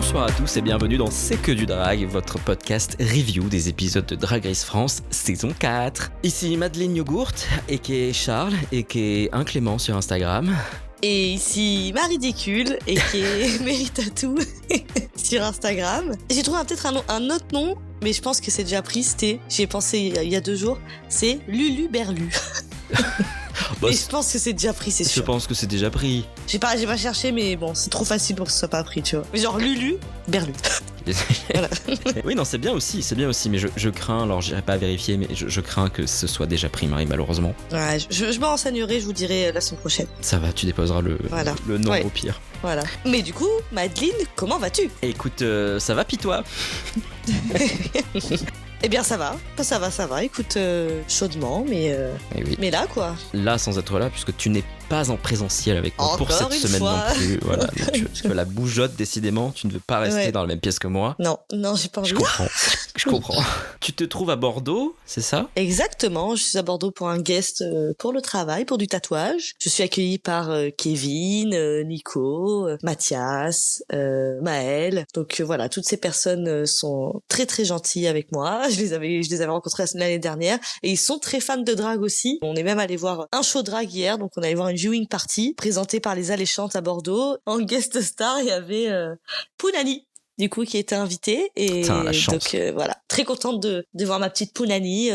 Bonsoir à tous et bienvenue dans C'est que du drag, votre podcast review des épisodes de Drag Race France saison 4. Ici Madeleine Yogourt, a.k.a. Charles, a.k.a. Inclément sur Instagram. Et ici Maridicule, a.k.a. Meritatou sur Instagram. J'ai trouvé peut-être un autre nom, mais je pense que c'est déjà pris, j'y ai pensé il y a 2 jours, c'est Lulu Berlu. Bah, et je pense que c'est déjà pris, c'est sûr. Je pense que c'est déjà pris. J'ai pas cherché, mais bon, c'est trop facile pour que ce soit pas pris, tu vois. Mais genre Lulu Berlu. Voilà. Oui, non, c'est bien aussi, mais je crains, alors j'irai pas vérifier, mais je crains que ce soit déjà pris, Marie, malheureusement. Ouais, je me renseignerai, je vous dirai la semaine prochaine. Ça va, tu déposeras le nom au pire. Voilà. Mais du coup, Madeleine, comment vas-tu ? Écoute, ça va, pis toi ? Eh bien, ça va. Écoute, chaudement, mais oui. Mais là, quoi. Là, sans être là, puisque tu n'es pas en présentiel avec moi pour cette semaine fois. non plus. Voilà, parce que la bougeotte, décidément, tu ne veux pas rester dans la même pièce que moi. Non, j'ai pas envie. Je comprends. Tu te trouves à Bordeaux, c'est ça ? Exactement, je suis à Bordeaux pour un guest pour le travail, pour du tatouage. Je suis accueillie par Kevin, Nico, Mathias, Maël. Donc voilà, toutes ces personnes sont très très gentilles avec moi. Je les avais rencontrés l'année dernière et ils sont très fans de drag aussi. On est même allé voir un show drag hier, donc on allait voir une viewing party présentée par les Alléchantes à Bordeaux. En guest star, il y avait Pounani, du coup, qui était invitée. Et donc voilà, très contente de voir ma petite Pounani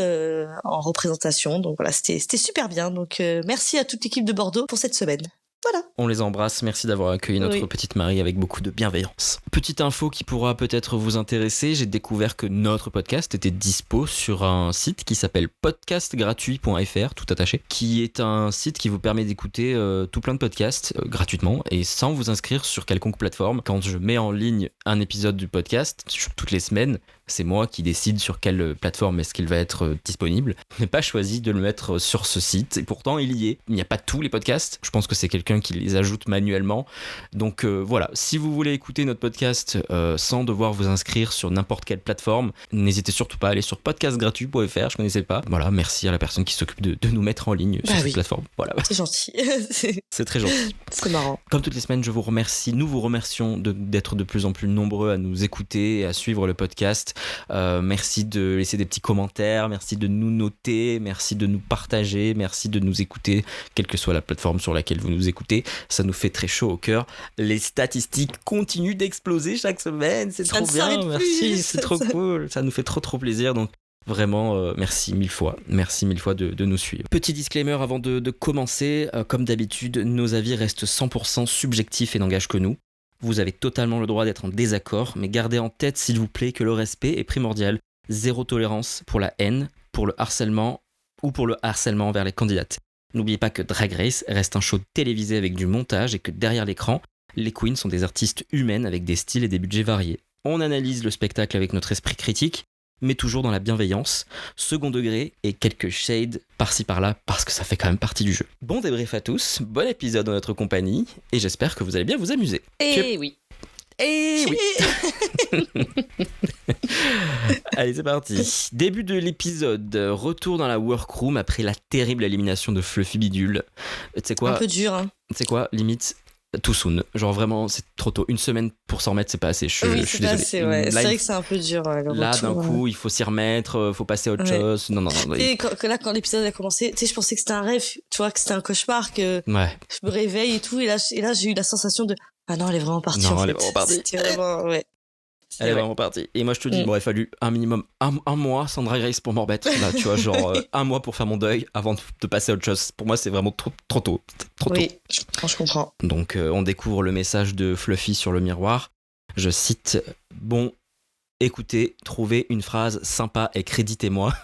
en représentation. Donc voilà, c'était super bien. Donc merci à toute l'équipe de Bordeaux pour cette semaine. Voilà. On les embrasse, merci d'avoir accueilli notre petite Marie avec beaucoup de bienveillance. Petite info qui pourra peut-être vous intéresser, j'ai découvert que notre podcast était dispo sur un site qui s'appelle podcastgratuit.fr, tout attaché, qui est un site qui vous permet d'écouter tout plein de podcasts gratuitement et sans vous inscrire sur quelconque plateforme. Quand je mets en ligne un épisode du podcast, toutes les semaines, c'est moi qui décide sur quelle plateforme est-ce qu'il va être disponible. Je n'ai pas choisi de le mettre sur ce site et pourtant il y est. Il n'y a pas tous les podcasts, je pense que c'est quelqu'un qui les ajoute manuellement. Donc voilà, si vous voulez écouter notre podcast sans devoir vous inscrire sur n'importe quelle plateforme, n'hésitez surtout pas à aller sur podcastgratuit.fr, je connaissais pas. Voilà, merci à la personne qui s'occupe de nous mettre en ligne sur cette plateforme. Voilà. C'est gentil. C'est très gentil. C'est marrant. Comme toutes les semaines, nous vous remercions d'être de plus en plus nombreux à nous écouter et à suivre le podcast. Merci de laisser des petits commentaires, merci de nous noter, merci de nous partager, merci de nous écouter, quelle que soit la plateforme sur laquelle vous nous écoutez. Ça nous fait très chaud au cœur. Les statistiques continuent d'exploser chaque semaine, c'est trop bien, merci, c'est trop cool, ça nous fait trop plaisir. Donc vraiment, merci mille fois de nous suivre. Petit disclaimer avant de commencer, comme d'habitude, nos avis restent 100% subjectifs et n'engagent que nous. Vous avez totalement le droit d'être en désaccord, mais gardez en tête, s'il vous plaît, que le respect est primordial. Zéro tolérance pour la haine, pour le harcèlement ou pour le harcèlement envers les candidates. N'oubliez pas que Drag Race reste un show télévisé avec du montage et que derrière l'écran, les queens sont des artistes humaines avec des styles et des budgets variés. On analyse le spectacle avec notre esprit critique, mais toujours dans la bienveillance, second degré et quelques shades par-ci par-là, parce que ça fait quand même partie du jeu. Bon débrief à tous, bon épisode dans notre compagnie, et j'espère que vous allez bien vous amuser. Oui. Allez, c'est parti. Début de l'épisode, retour dans la workroom après la terrible élimination de Fluffy Bidule. Tu sais quoi ? Un peu dur, hein. Tu sais quoi, limite... too soon. Genre vraiment, c'est trop tôt. Une semaine pour s'en remettre, c'est pas assez. Je suis désolé. C'est vrai que c'est un peu dur. Là, d'un coup, il faut s'y remettre, faut passer à autre chose. Non. Et quand l'épisode a commencé, tu sais, je pensais que c'était un rêve, tu vois, que c'était un cauchemar, que je me réveille et tout. Et là, j'ai eu la sensation de, ah non, elle est vraiment partie. Non, elle est vraiment partie. C'était vraiment, Elle est vraiment partie. Et moi, je te dis, il m'aurait fallu un minimum un mois sans Drag Race pour m'en remettre. Là, tu vois, genre un mois pour faire mon deuil avant de passer à autre chose. Pour moi, c'est vraiment trop tôt. Oui, je comprends. Donc, on découvre le message de Fluffy sur le miroir. Je cite, bon, écoutez, trouvez une phrase sympa et créditez-moi.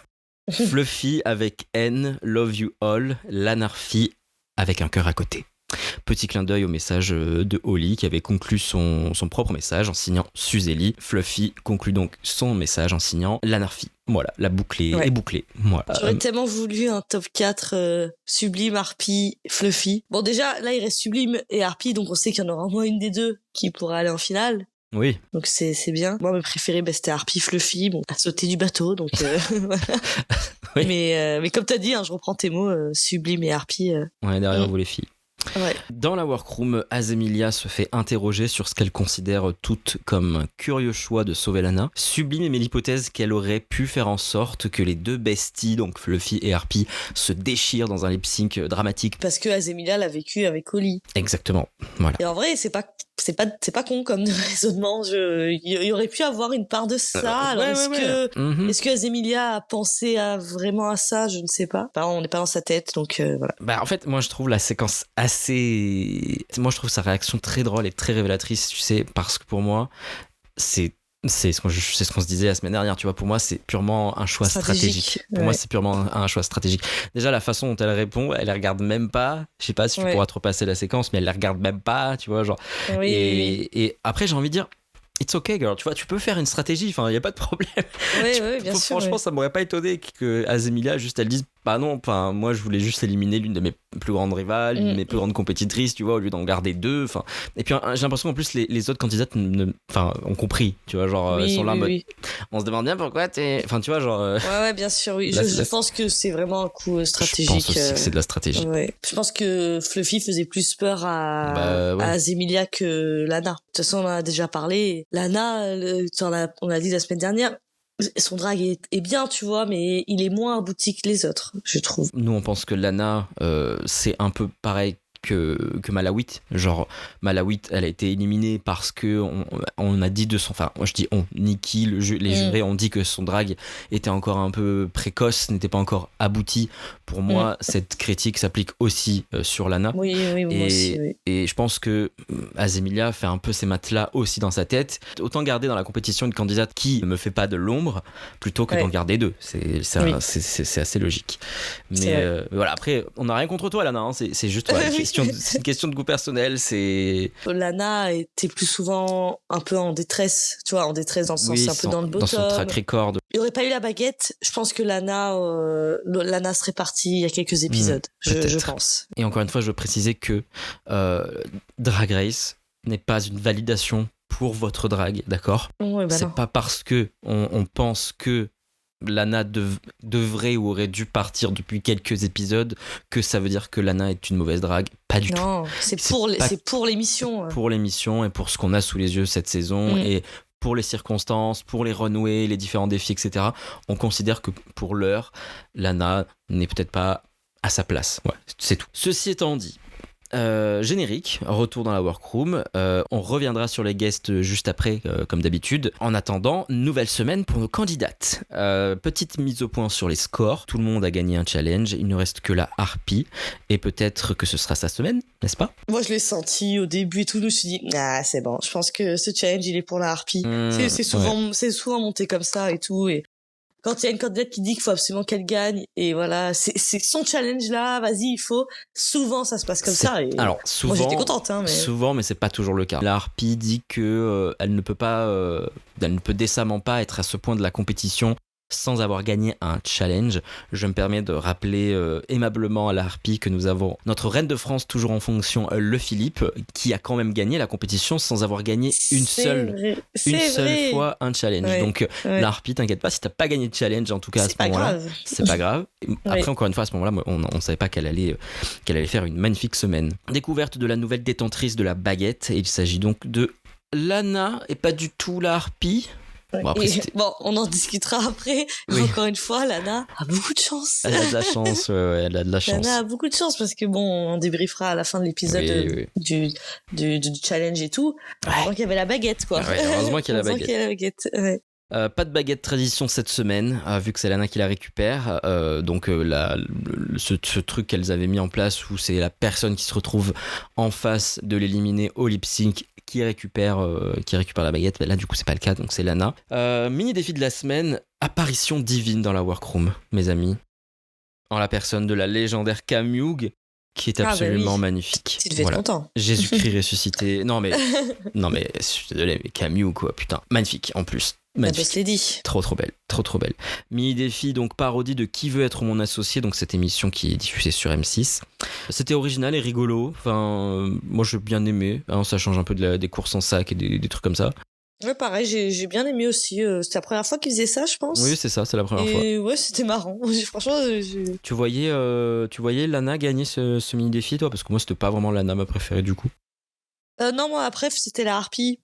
Fluffy avec N, love you all, l'anarchie avec un cœur à côté. Petit clin d'œil au message de Holly qui avait conclu son propre message en signant Suzeli. Fluffy conclut donc son message en signant l'anarchie. Voilà, la boucle est bouclée. Voilà. J'aurais tellement voulu un top 4 Sublime, Harpy, Fluffy. Bon, déjà, là, il reste Sublime et Harpy, donc on sait qu'il y en aura au moins une des deux qui pourra aller en finale. Oui. Donc c'est bien. Moi, mes préférés, c'était Harpy, Fluffy, bon, à sauter du bateau, donc voilà. Oui. Mais comme t'as dit, hein, je reprends tes mots, Sublime et Harpy. Ouais, derrière vous les filles. Ouais. Dans la workroom, Azemilia se fait interroger sur ce qu'elle considère toute comme un curieux choix de sauver Lana. Sublime émet l'hypothèse qu'elle aurait pu faire en sorte que les deux besties, donc Fluffy et Harpy, se déchirent dans un lip-sync dramatique. Parce que Azemilia l'a vécu avec Oli. Exactement, voilà. Et en vrai, c'est pas con comme raisonnement. Il y aurait pu avoir une part de ça. Alors est-ce que Azemilia a pensé vraiment à ça? Je ne sais pas. Enfin, on n'est pas dans sa tête, donc voilà. En fait, moi je trouve la séquence moi je trouve sa réaction très drôle et très révélatrice, tu sais, parce que pour moi c'est ce qu'on se disait la semaine dernière, tu vois. Pour moi, c'est purement un choix stratégique. Pour moi, c'est purement un choix stratégique. Déjà, la façon dont elle répond, elle les regarde même pas. Je sais pas si tu pourras te repasser la séquence, mais elle les regarde même pas, tu vois, genre. Oui, et après, j'ai envie de dire, it's okay, girl, tu vois, tu peux faire une stratégie, enfin, il y a pas de problème. Oui, bien sûr. Franchement, ça m'aurait pas étonné que Azemilia, juste, elle dise, bah non, enfin, moi, je voulais juste éliminer l'une de mes plus grandes rivales, l'une de mes plus grandes compétitrices, tu vois, au lieu d'en garder deux, enfin. Et puis, j'ai l'impression qu'en plus, les autres candidates ont compris, tu vois, genre, elles sont là en mode, on se demande bien pourquoi t'es, enfin, tu vois, genre. Ouais, bien sûr, oui. Je pense que c'est vraiment un coup stratégique. Je pense aussi que c'est de la stratégie. Ouais. Je pense que Fluffy faisait plus peur à Azemilia que Lana. De toute façon, on en a déjà parlé. Lana, on a dit la semaine dernière, son drag est bien, tu vois, mais il est moins abouti que les autres, je trouve. Nous, on pense que Lana, c'est un peu pareil que Malawit. Genre, Malawit, elle a été éliminée parce que on a dit de son... Enfin, moi je dis on. Nikki, les jurés ont dit que son drag était encore un peu précoce, n'était pas encore abouti. Pour moi, cette critique s'applique aussi sur Lana. Oui, moi aussi, oui. Et je pense que Azemilia fait un peu ces maths-là aussi dans sa tête. Autant garder dans la compétition une candidate qui ne me fait pas de l'ombre, plutôt que d'en garder deux. C'est assez logique. Mais voilà, après, on n'a rien contre toi, Lana. Hein. C'est juste c'est une question de goût personnel. Lana était plus souvent un peu en détresse, tu vois, en détresse dans le sens un peu dans le bottom. Dans son track record. Il n'y aurait pas eu la baguette, je pense que Lana serait partie il y a quelques épisodes, je pense. Et encore une fois, je veux préciser que Drag Race n'est pas une validation pour votre drag, d'accord ? C'est pas parce que on pense que Lana devrait ou aurait dû partir depuis quelques épisodes que ça veut dire que Lana est une mauvaise drague. Pas du tout. Non, c'est pour l'émission. Pour l'émission et pour ce qu'on a sous les yeux cette saison et pour les circonstances, pour les runways, les différents défis, etc. On considère que pour l'heure, Lana n'est peut-être pas à sa place. Ouais, c'est tout. Ceci étant dit, générique, retour dans la workroom. On reviendra sur les guests juste après, comme d'habitude. En attendant, nouvelle semaine pour nos candidates. Petite mise au point sur les scores. Tout le monde a gagné un challenge. Il ne reste que la Harpy. Et peut-être que ce sera sa semaine, n'est-ce pas ? Moi, je l'ai senti au début et tout. Je me suis dit, c'est bon. Je pense que ce challenge, il est pour la Harpy. C'est souvent monté comme ça et tout. Et quand il y a une candidate qui dit qu'il faut absolument qu'elle gagne, et voilà, c'est son challenge là, vas-y, il faut. Souvent, ça se passe comme ça. Et alors, souvent, moi, j'étais contente. Hein, mais... Souvent, mais c'est pas toujours le cas. La Harpy dit que elle ne peut décemment pas être à ce point de la compétition sans avoir gagné un challenge. Je me permets de rappeler aimablement à la Harpy que nous avons notre reine de France toujours en fonction, le Philippe, qui a quand même gagné la compétition sans avoir gagné une seule fois un challenge. Ouais, donc la Harpy, t'inquiète pas, si t'as pas gagné de challenge, en tout cas à ce moment-là, c'est pas grave. Après, encore une fois, à ce moment-là, on savait pas qu'elle allait faire une magnifique semaine. Découverte de la nouvelle détentrice de la baguette, et il s'agit donc de Lana et pas du tout la Harpy. Bon, on en discutera après. Oui. Encore une fois, Lana a beaucoup de chance. Elle a de la chance, elle a de la chance. Lana a beaucoup de chance parce que on débriefera à la fin de l'épisode du challenge et tout. Heureusement qu'il y avait la baguette, quoi. Heureusement qu'il y a la baguette. Ouais. Pas de baguette tradition cette semaine, vu que c'est Lana qui la récupère. Ce truc qu'elles avaient mis en place où c'est la personne qui se retrouve en face de l'éliminer au lip sync qui récupère la baguette. Là, du coup, c'est pas le cas, donc c'est Lana. Mini défi de la semaine, apparition divine dans la workroom, mes amis. En la personne de la légendaire Camille, qui est absolument magnifique. Tu devais être content. Jésus-Christ ressuscité. Non mais, je suis désolé, mais Camille, quoi, putain. Magnifique, en plus. Magnifique. Dit. Trop belle. Mini défi, donc parodie de Qui veut être mon associé, donc cette émission qui est diffusée sur M6. C'était original et rigolo. Enfin, moi j'ai bien aimé. Hein, ça change un peu des courses en sac et des trucs comme ça. Ouais, pareil, j'ai bien aimé aussi. C'était la première fois qu'ils faisaient ça, je pense. Oui, c'est ça, c'est la première fois. Et ouais, c'était marrant. Franchement, Tu voyais Lana gagner ce mini défi, toi? Parce que moi, c'était pas vraiment Lana ma préférée du coup. non, moi, après, c'était la harpie.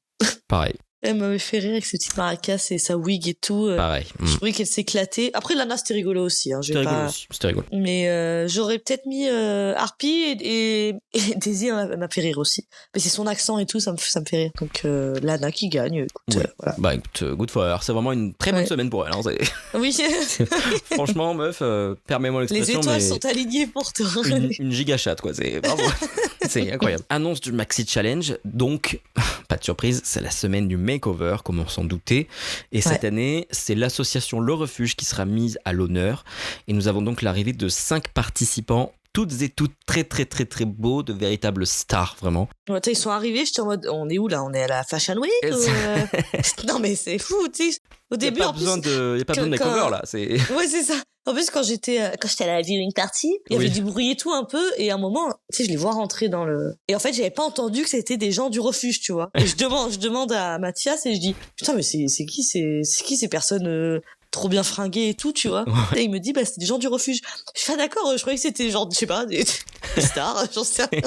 Pareil. Elle m'avait fait rire avec ses petites maracas et sa wig et tout. Pareil. Je trouvais qu'elle s'éclatait. Après, Lana, c'était rigolo aussi. Hein, C'était rigolo aussi. C'était rigolo. Mais j'aurais peut-être mis Harpy et Daisy m'a fait rire aussi. Mais c'est son accent et tout, ça me fait rire. Donc Lana qui gagne. Écoute, ouais. voilà. Bah écoute, good for her. C'est vraiment une très bonne semaine pour elle. Hein, oui. Franchement, meuf, permets-moi l'expression. Les étoiles sont alignées pour toi. Une giga chatte, quoi. C'est bravo. C'est incroyable. Annonce du Maxi Challenge. Donc, pas de surprise, c'est la semaine du makeover, comme on s'en doutait. Et cette année, c'est l'association Le Refuge qui sera mise à l'honneur. Et nous avons donc l'arrivée de 5 participants, toutes et toutes très très très très beaux, de véritables stars, vraiment. Ouais, ils sont arrivés, j'étais en mode, on est où là? On est à la Fashion Week Non mais c'est fou, tu sais. Au début, en plus, il n'y a pas besoin de makeover là. Ouais, c'est ça. En plus, quand j'étais à la viewing party, il y avait du bruit et tout un peu, et à un moment, tu sais, je les vois rentrer dans le... Et en fait, j'avais pas entendu que c'était des gens du refuge, tu vois. Et je demande à Mathias, et je dis, putain, mais c'est qui ces personnes trop bien fringuées et tout, tu vois. Et il me dit, c'est des gens du refuge. Je suis d'accord, je croyais que c'était genre, je sais pas, des stars, j'en sais rien.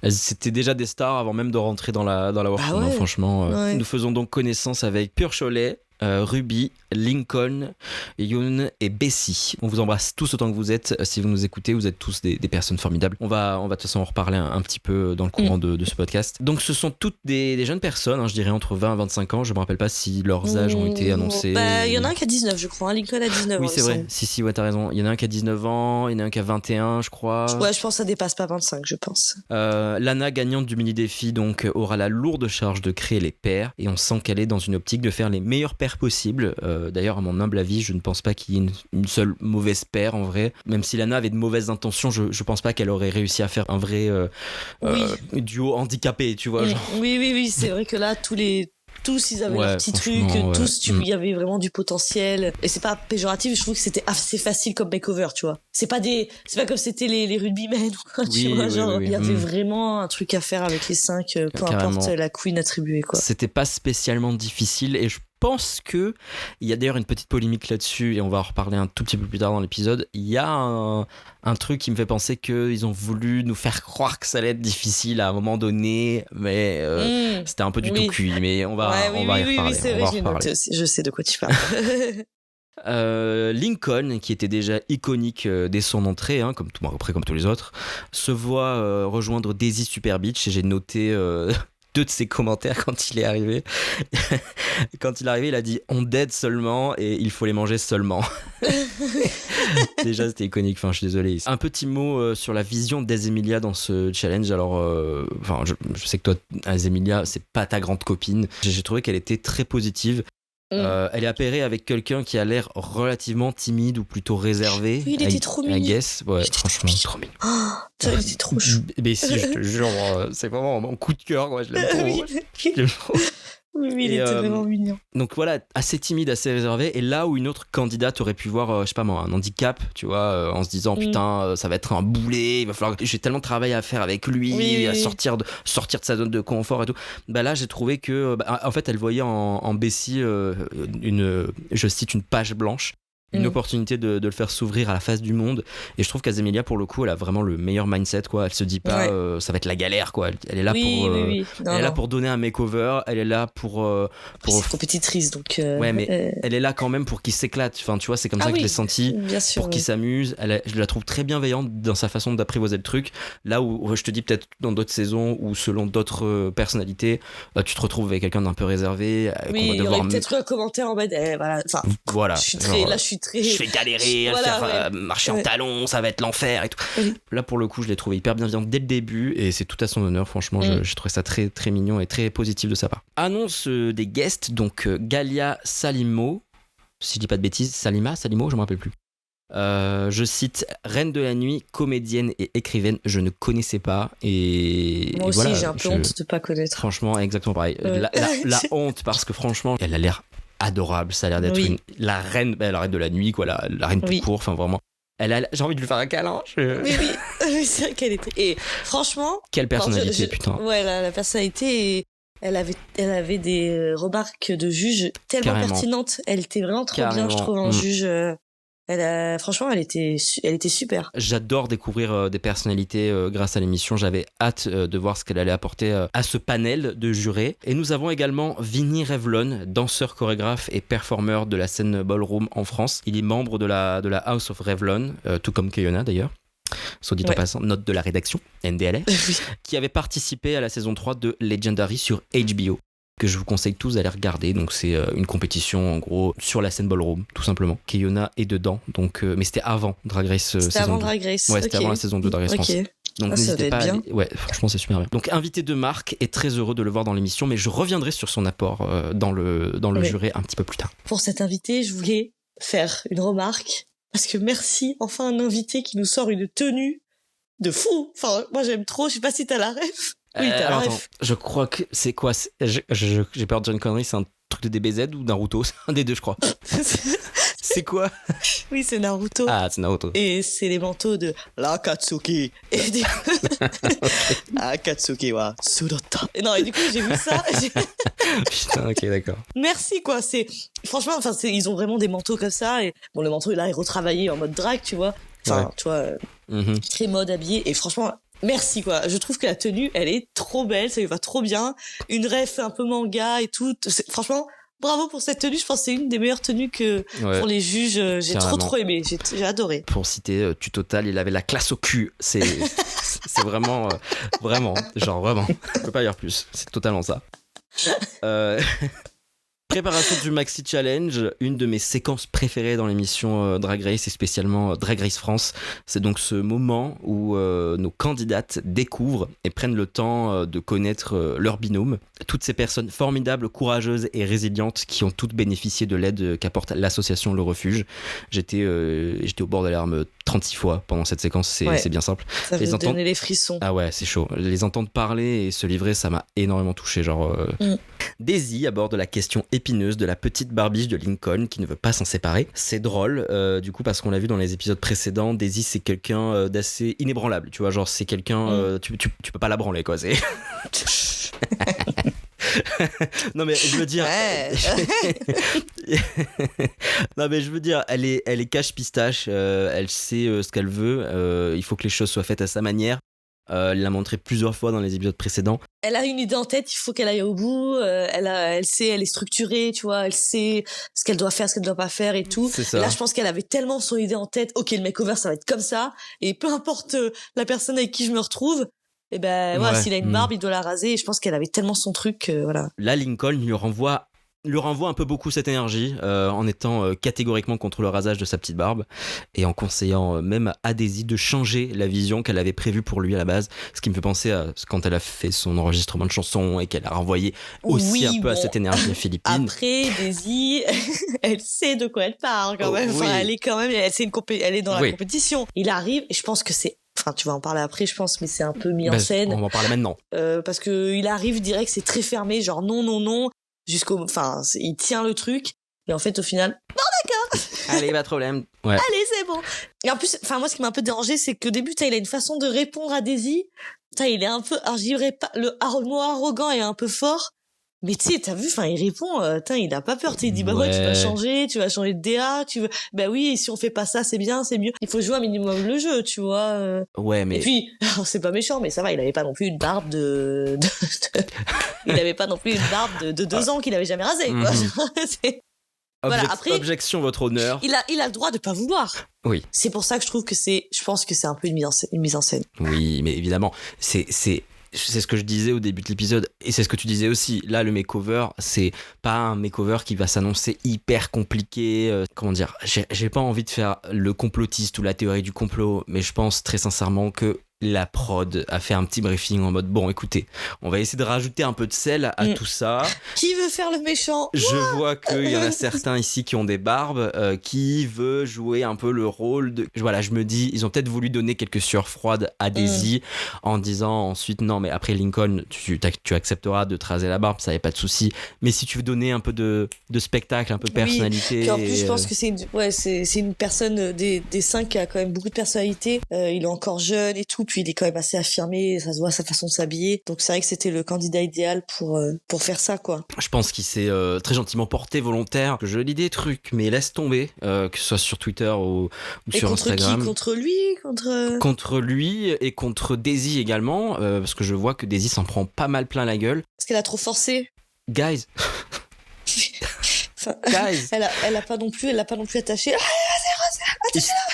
C'était déjà des stars avant même de rentrer dans la workroom, franchement. Nous faisons donc connaissance avec Pure Cholet, Ruby, Lincoln, Yoon et Bessie. On vous embrasse tous autant que vous êtes. Si vous nous écoutez, vous êtes tous des personnes formidables. On va de toute façon en reparler un petit peu dans le courant de ce podcast. Donc ce sont toutes des jeunes personnes, hein, je dirais entre 20 et 25 ans. Je me rappelle pas si leurs âges ont été annoncés. Il y en a un qui a 19, je crois. Lincoln a 19 ans. Oui, c'est vrai. Si, ouais, t'as raison. Il y en a un qui a 19 ans, il y en a un qui a 21, je crois. Ouais, je pense que ça dépasse pas 25, je pense. Lana, gagnante du mini-défi, donc, aura la lourde charge de créer les paires. Et on sent qu'elle est dans une optique de faire les meilleures paires possibles. D'ailleurs, à mon humble avis, je ne pense pas qu'il y ait une seule mauvaise paire en vrai. Même si Lana avait de mauvaises intentions, je pense pas qu'elle aurait réussi à faire un vrai duo handicapé, tu vois. Genre. Oui, c'est vrai que là, tous ils avaient leur petit truc, il y avait vraiment du potentiel. Et c'est pas péjoratif, je trouve que c'était assez facile comme makeover, tu vois. C'est pas comme c'était les rugbymen ou quoi, tu vois. Il y avait vraiment un truc à faire avec les 5, peu importe la queen attribuée, quoi. C'était pas spécialement difficile et je pense que il y a d'ailleurs une petite polémique là-dessus et on va en reparler un tout petit peu plus tard dans l'épisode. Il y a un truc qui me fait penser qu'ils ont voulu nous faire croire que ça allait être difficile à un moment donné, mais c'était un peu du tout cuit. Mais on va y reparler. Oui, c'est vrai, j'ai noté aussi. Je sais de quoi tu parles. Lincoln, qui était déjà iconique dès son entrée, hein, comme tous les autres, se voit rejoindre Daisy Super Beach et j'ai noté 2 de ses commentaires quand il est arrivé. Quand il est arrivé, il a dit « On dead seulement et il faut les manger seulement ». Déjà, c'était iconique. Enfin, je suis désolé. Un petit mot sur la vision d'Azemilia dans ce challenge. Alors, je sais que toi, Azemilia, c'est pas ta grande copine. J'ai trouvé qu'elle était très positive. Elle est appairée avec quelqu'un qui a l'air relativement timide ou plutôt réservé. Oui, il était trop mignon. I guess. Ouais, franchement, trop mignon. Il était trop chou. Mais si, je te jure, c'est vraiment mon coup de cœur. Moi, je l'aime trop. Je l'aime trop. Oui, il était vraiment mignon. Donc voilà, assez timide, assez réservé. Et là où une autre candidate aurait pu voir, je sais pas moi, un handicap, tu vois, en se disant putain, ça va être un boulet, il va falloir que j'ai tellement de travail à faire avec lui, à sortir de sa zone de confort et tout. Bah là, j'ai trouvé que, en fait, elle voyait en Bessie je cite, une page blanche. Une opportunité de le faire s'ouvrir à la face du monde. Et je trouve qu'Azemilia, pour le coup, elle a vraiment le meilleur mindset, quoi. Elle se dit pas ça va être la galère, quoi. Elle est là elle est là pour donner un makeover. Elle est là pour c'est compétitrice, donc ouais, mais elle est là quand même pour qu'il s'éclate. Enfin, tu vois, c'est comme ça que je l'ai senti. Bien sûr, pour qu'il s'amuse. Je la trouve très bienveillante dans sa façon d'apprivoiser le truc. Là où je te dis peut-être dans d'autres saisons ou selon d'autres personnalités, tu te retrouves avec quelqu'un d'un peu réservé. Oui, il y aurait peut-être eu un commentaire en mode voilà. Je vais galérer à le faire marcher en talons, ça va être l'enfer et tout. Là, pour le coup, je l'ai trouvé hyper bienveillant dès le début et c'est tout à son honneur. Franchement, j'ai trouvé ça très, très mignon et très positif de sa part. Annonce des guests, donc Galia Salimo, si je dis pas de bêtises, Salimo, je me rappelle plus. Je cite Reine de la nuit, comédienne et écrivaine, je ne connaissais pas et moi aussi voilà, j'ai un peu honte de pas connaître. Franchement, exactement pareil. La honte parce que franchement, elle a l'air adorable, ça a l'air d'être la reine de la nuit, quoi, la reine tout court, enfin vraiment. J'ai envie de lui faire un câlin. Oui, c'est vrai qu'elle était. Et franchement. Quelle personnalité, putain. Ouais, la personnalité. Elle avait des remarques de juge tellement Carrément. pertinentes. Elle était vraiment trop bien, je trouve, en juge. Franchement, elle était super. J'adore découvrir des personnalités grâce à l'émission. J'avais hâte de voir ce qu'elle allait apporter à ce panel de jurés. Et nous avons également Vinny Revlon, danseur, chorégraphe et performeur de la scène ballroom en France. Il est membre de la House of Revlon, tout comme Keyona d'ailleurs. Soit dit en passant, note de la rédaction, NDLA, qui avait participé à la saison 3 de Legendary sur HBO, que je vous conseille tous d'aller regarder. Donc c'est une compétition en gros sur la scène ballroom, tout simplement. Keyona est dedans, donc, mais c'était avant Drag Race c'était saison avant 2. Drag Race. Ouais, c'était avant la saison 2 de Drag Race France. Donc n'hésitez pas à ouais, franchement c'est super bien. Donc invité de marque et très heureux de le voir dans l'émission, mais je reviendrai sur son apport dans le juré un petit peu plus tard. Pour cet invité, je voulais faire une remarque. Parce que merci, enfin un invité qui nous sort une tenue de fou. Enfin, moi j'aime trop, je sais pas si t'as la ref. Oui, t'as la ref. Attends, je crois que c'est quoi j'ai peur de John Connery, c'est un truc de DBZ ou Naruto? C'est un des deux, je crois. C'est quoi? Oui, c'est Naruto. Ah, c'est Naruto. Et c'est les manteaux de l'Akatsuki. Et du coup... Akatsuki wa Surota. Non, et du coup, j'ai vu ça. Putain, ok, d'accord. Merci, quoi. Franchement, enfin, ils ont vraiment des manteaux comme ça. Et bon, le manteau, là, est retravaillé en mode drag, tu vois. Enfin, tu vois, très mode habillé. Et franchement, merci, quoi. Je trouve que la tenue, elle est trop belle. Ça lui va trop bien. Une ref un peu manga et tout. Franchement... Bravo pour cette tenue, je pense que c'est une des meilleures tenues que pour les juges. J'ai trop aimé, j'ai adoré. Pour citer Tutotal, il avait la classe au cul. C'est vraiment, genre vraiment. Je peux pas dire plus, c'est totalement ça. Préparation du Maxi Challenge, une de mes séquences préférées dans l'émission Drag Race et spécialement Drag Race France. C'est donc ce moment où nos candidates découvrent et prennent le temps de connaître leur binôme. Toutes ces personnes formidables, courageuses et résilientes qui ont toutes bénéficié de l'aide qu'apporte l'association Le Refuge. J'étais au bord de les larmes 36 fois pendant cette séquence, c'est bien simple. Ça veut donner les frissons. Ah ouais, c'est chaud. Les entendre parler et se livrer, ça m'a énormément touché. Daisy aborde la question épineuse de la petite barbiche de Lincoln qui ne veut pas s'en séparer. C'est drôle, du coup, parce qu'on l'a vu dans les épisodes précédents, Daisy c'est quelqu'un d'assez inébranlable, tu vois, genre c'est quelqu'un, tu peux pas la branler, quoi, c'est... Non mais je veux dire non mais je veux dire elle est cache pistache, elle sait ce qu'elle veut, il faut que les choses soient faites à sa manière. Elle l'a montré plusieurs fois dans les épisodes précédents. Elle a une idée en tête, il faut qu'elle aille au bout. Elle sait, elle est structurée, tu vois. Elle sait ce qu'elle doit faire, ce qu'elle doit pas faire et tout. C'est ça. Et là, je pense qu'elle avait tellement son idée en tête. Ok, le makeover, ça va être comme ça. Et peu importe la personne avec qui je me retrouve, et ben voilà, s'il a une barbe, il doit la raser. Et je pense qu'elle avait tellement son truc, voilà. Là, Lincoln lui renvoie un peu beaucoup cette énergie en étant catégoriquement contre le rasage de sa petite barbe et en conseillant même à Daisy de changer la vision qu'elle avait prévue pour lui à la base, ce qui me fait penser à quand elle a fait son enregistrement de chanson et qu'elle a renvoyé aussi un peu à cette énergie philippine. Après, Daisy, elle sait de quoi elle parle quand même. Enfin, elle est quand même, elle est dans la compétition. Il arrive et je pense que c'est... Enfin, tu vas en parler après, je pense, mais c'est un peu mis en scène. On va en parler maintenant. Parce que il arrive direct, c'est très fermé, genre non, enfin, il tient le truc, et en fait, au final, non, d'accord. Allez, pas de problème. Ouais. Allez, c'est bon. Et en plus, enfin, moi, ce qui m'a un peu dérangé, c'est qu'au début, il a une façon de répondre à Daisy. Il est un peu, alors, je dirais pas, le mot arrogant est un peu fort. Mais tu sais, t'as vu, enfin, il répond, il a pas peur, il dit, bah ouais, tu vas changer de DA, bah oui, si on fait pas ça, c'est bien, c'est mieux. Il faut jouer un minimum le jeu, tu vois. Ouais, mais... Et puis, alors, c'est pas méchant, mais ça va, il avait pas non plus une barbe il avait pas non plus une barbe de 2 ans qu'il avait jamais rasé, quoi. Voilà, après, objection, votre honneur. Il a le droit de pas vouloir. Oui. C'est pour ça que je pense que c'est un peu une mise en scène. Oui, mais évidemment, c'est ce que je disais au début de l'épisode, et c'est ce que tu disais aussi. Là, le makeover, c'est pas un makeover qui va s'annoncer hyper compliqué. Comment dire, j'ai pas envie de faire le complotiste ou la théorie du complot, mais je pense très sincèrement que la prod a fait un petit briefing en mode bon, écoutez, on va essayer de rajouter un peu de sel à tout ça. Qui veut faire le méchant? Je vois qu'il y en a certains ici qui ont des barbes, qui veut jouer un peu le rôle de... Voilà, je me dis, ils ont peut-être voulu donner quelques sueurs froides à Daisy en disant ensuite non, mais après Lincoln, tu accepteras de te raser la barbe, ça y a pas de souci. Mais si tu veux donner un peu de spectacle, un peu de personnalité... Puis en plus, je pense que c'est une personne des 5 qui a quand même beaucoup de personnalité. Il est encore jeune et tout. puis il est quand même assez affirmé, ça se voit sa façon de s'habiller. Donc c'est vrai que c'était le candidat idéal pour faire ça, quoi. Je pense qu'il s'est très gentiment porté volontaire, que je lis des trucs, mais laisse tomber, que ce soit sur Twitter ou sur Instagram. Qui contre lui, contre lui et contre Daisy également, parce que je vois que Daisy s'en prend pas mal plein la gueule. Parce qu'elle a trop forcé. Guys. Enfin, Guys. Elle a pas non plus attaché.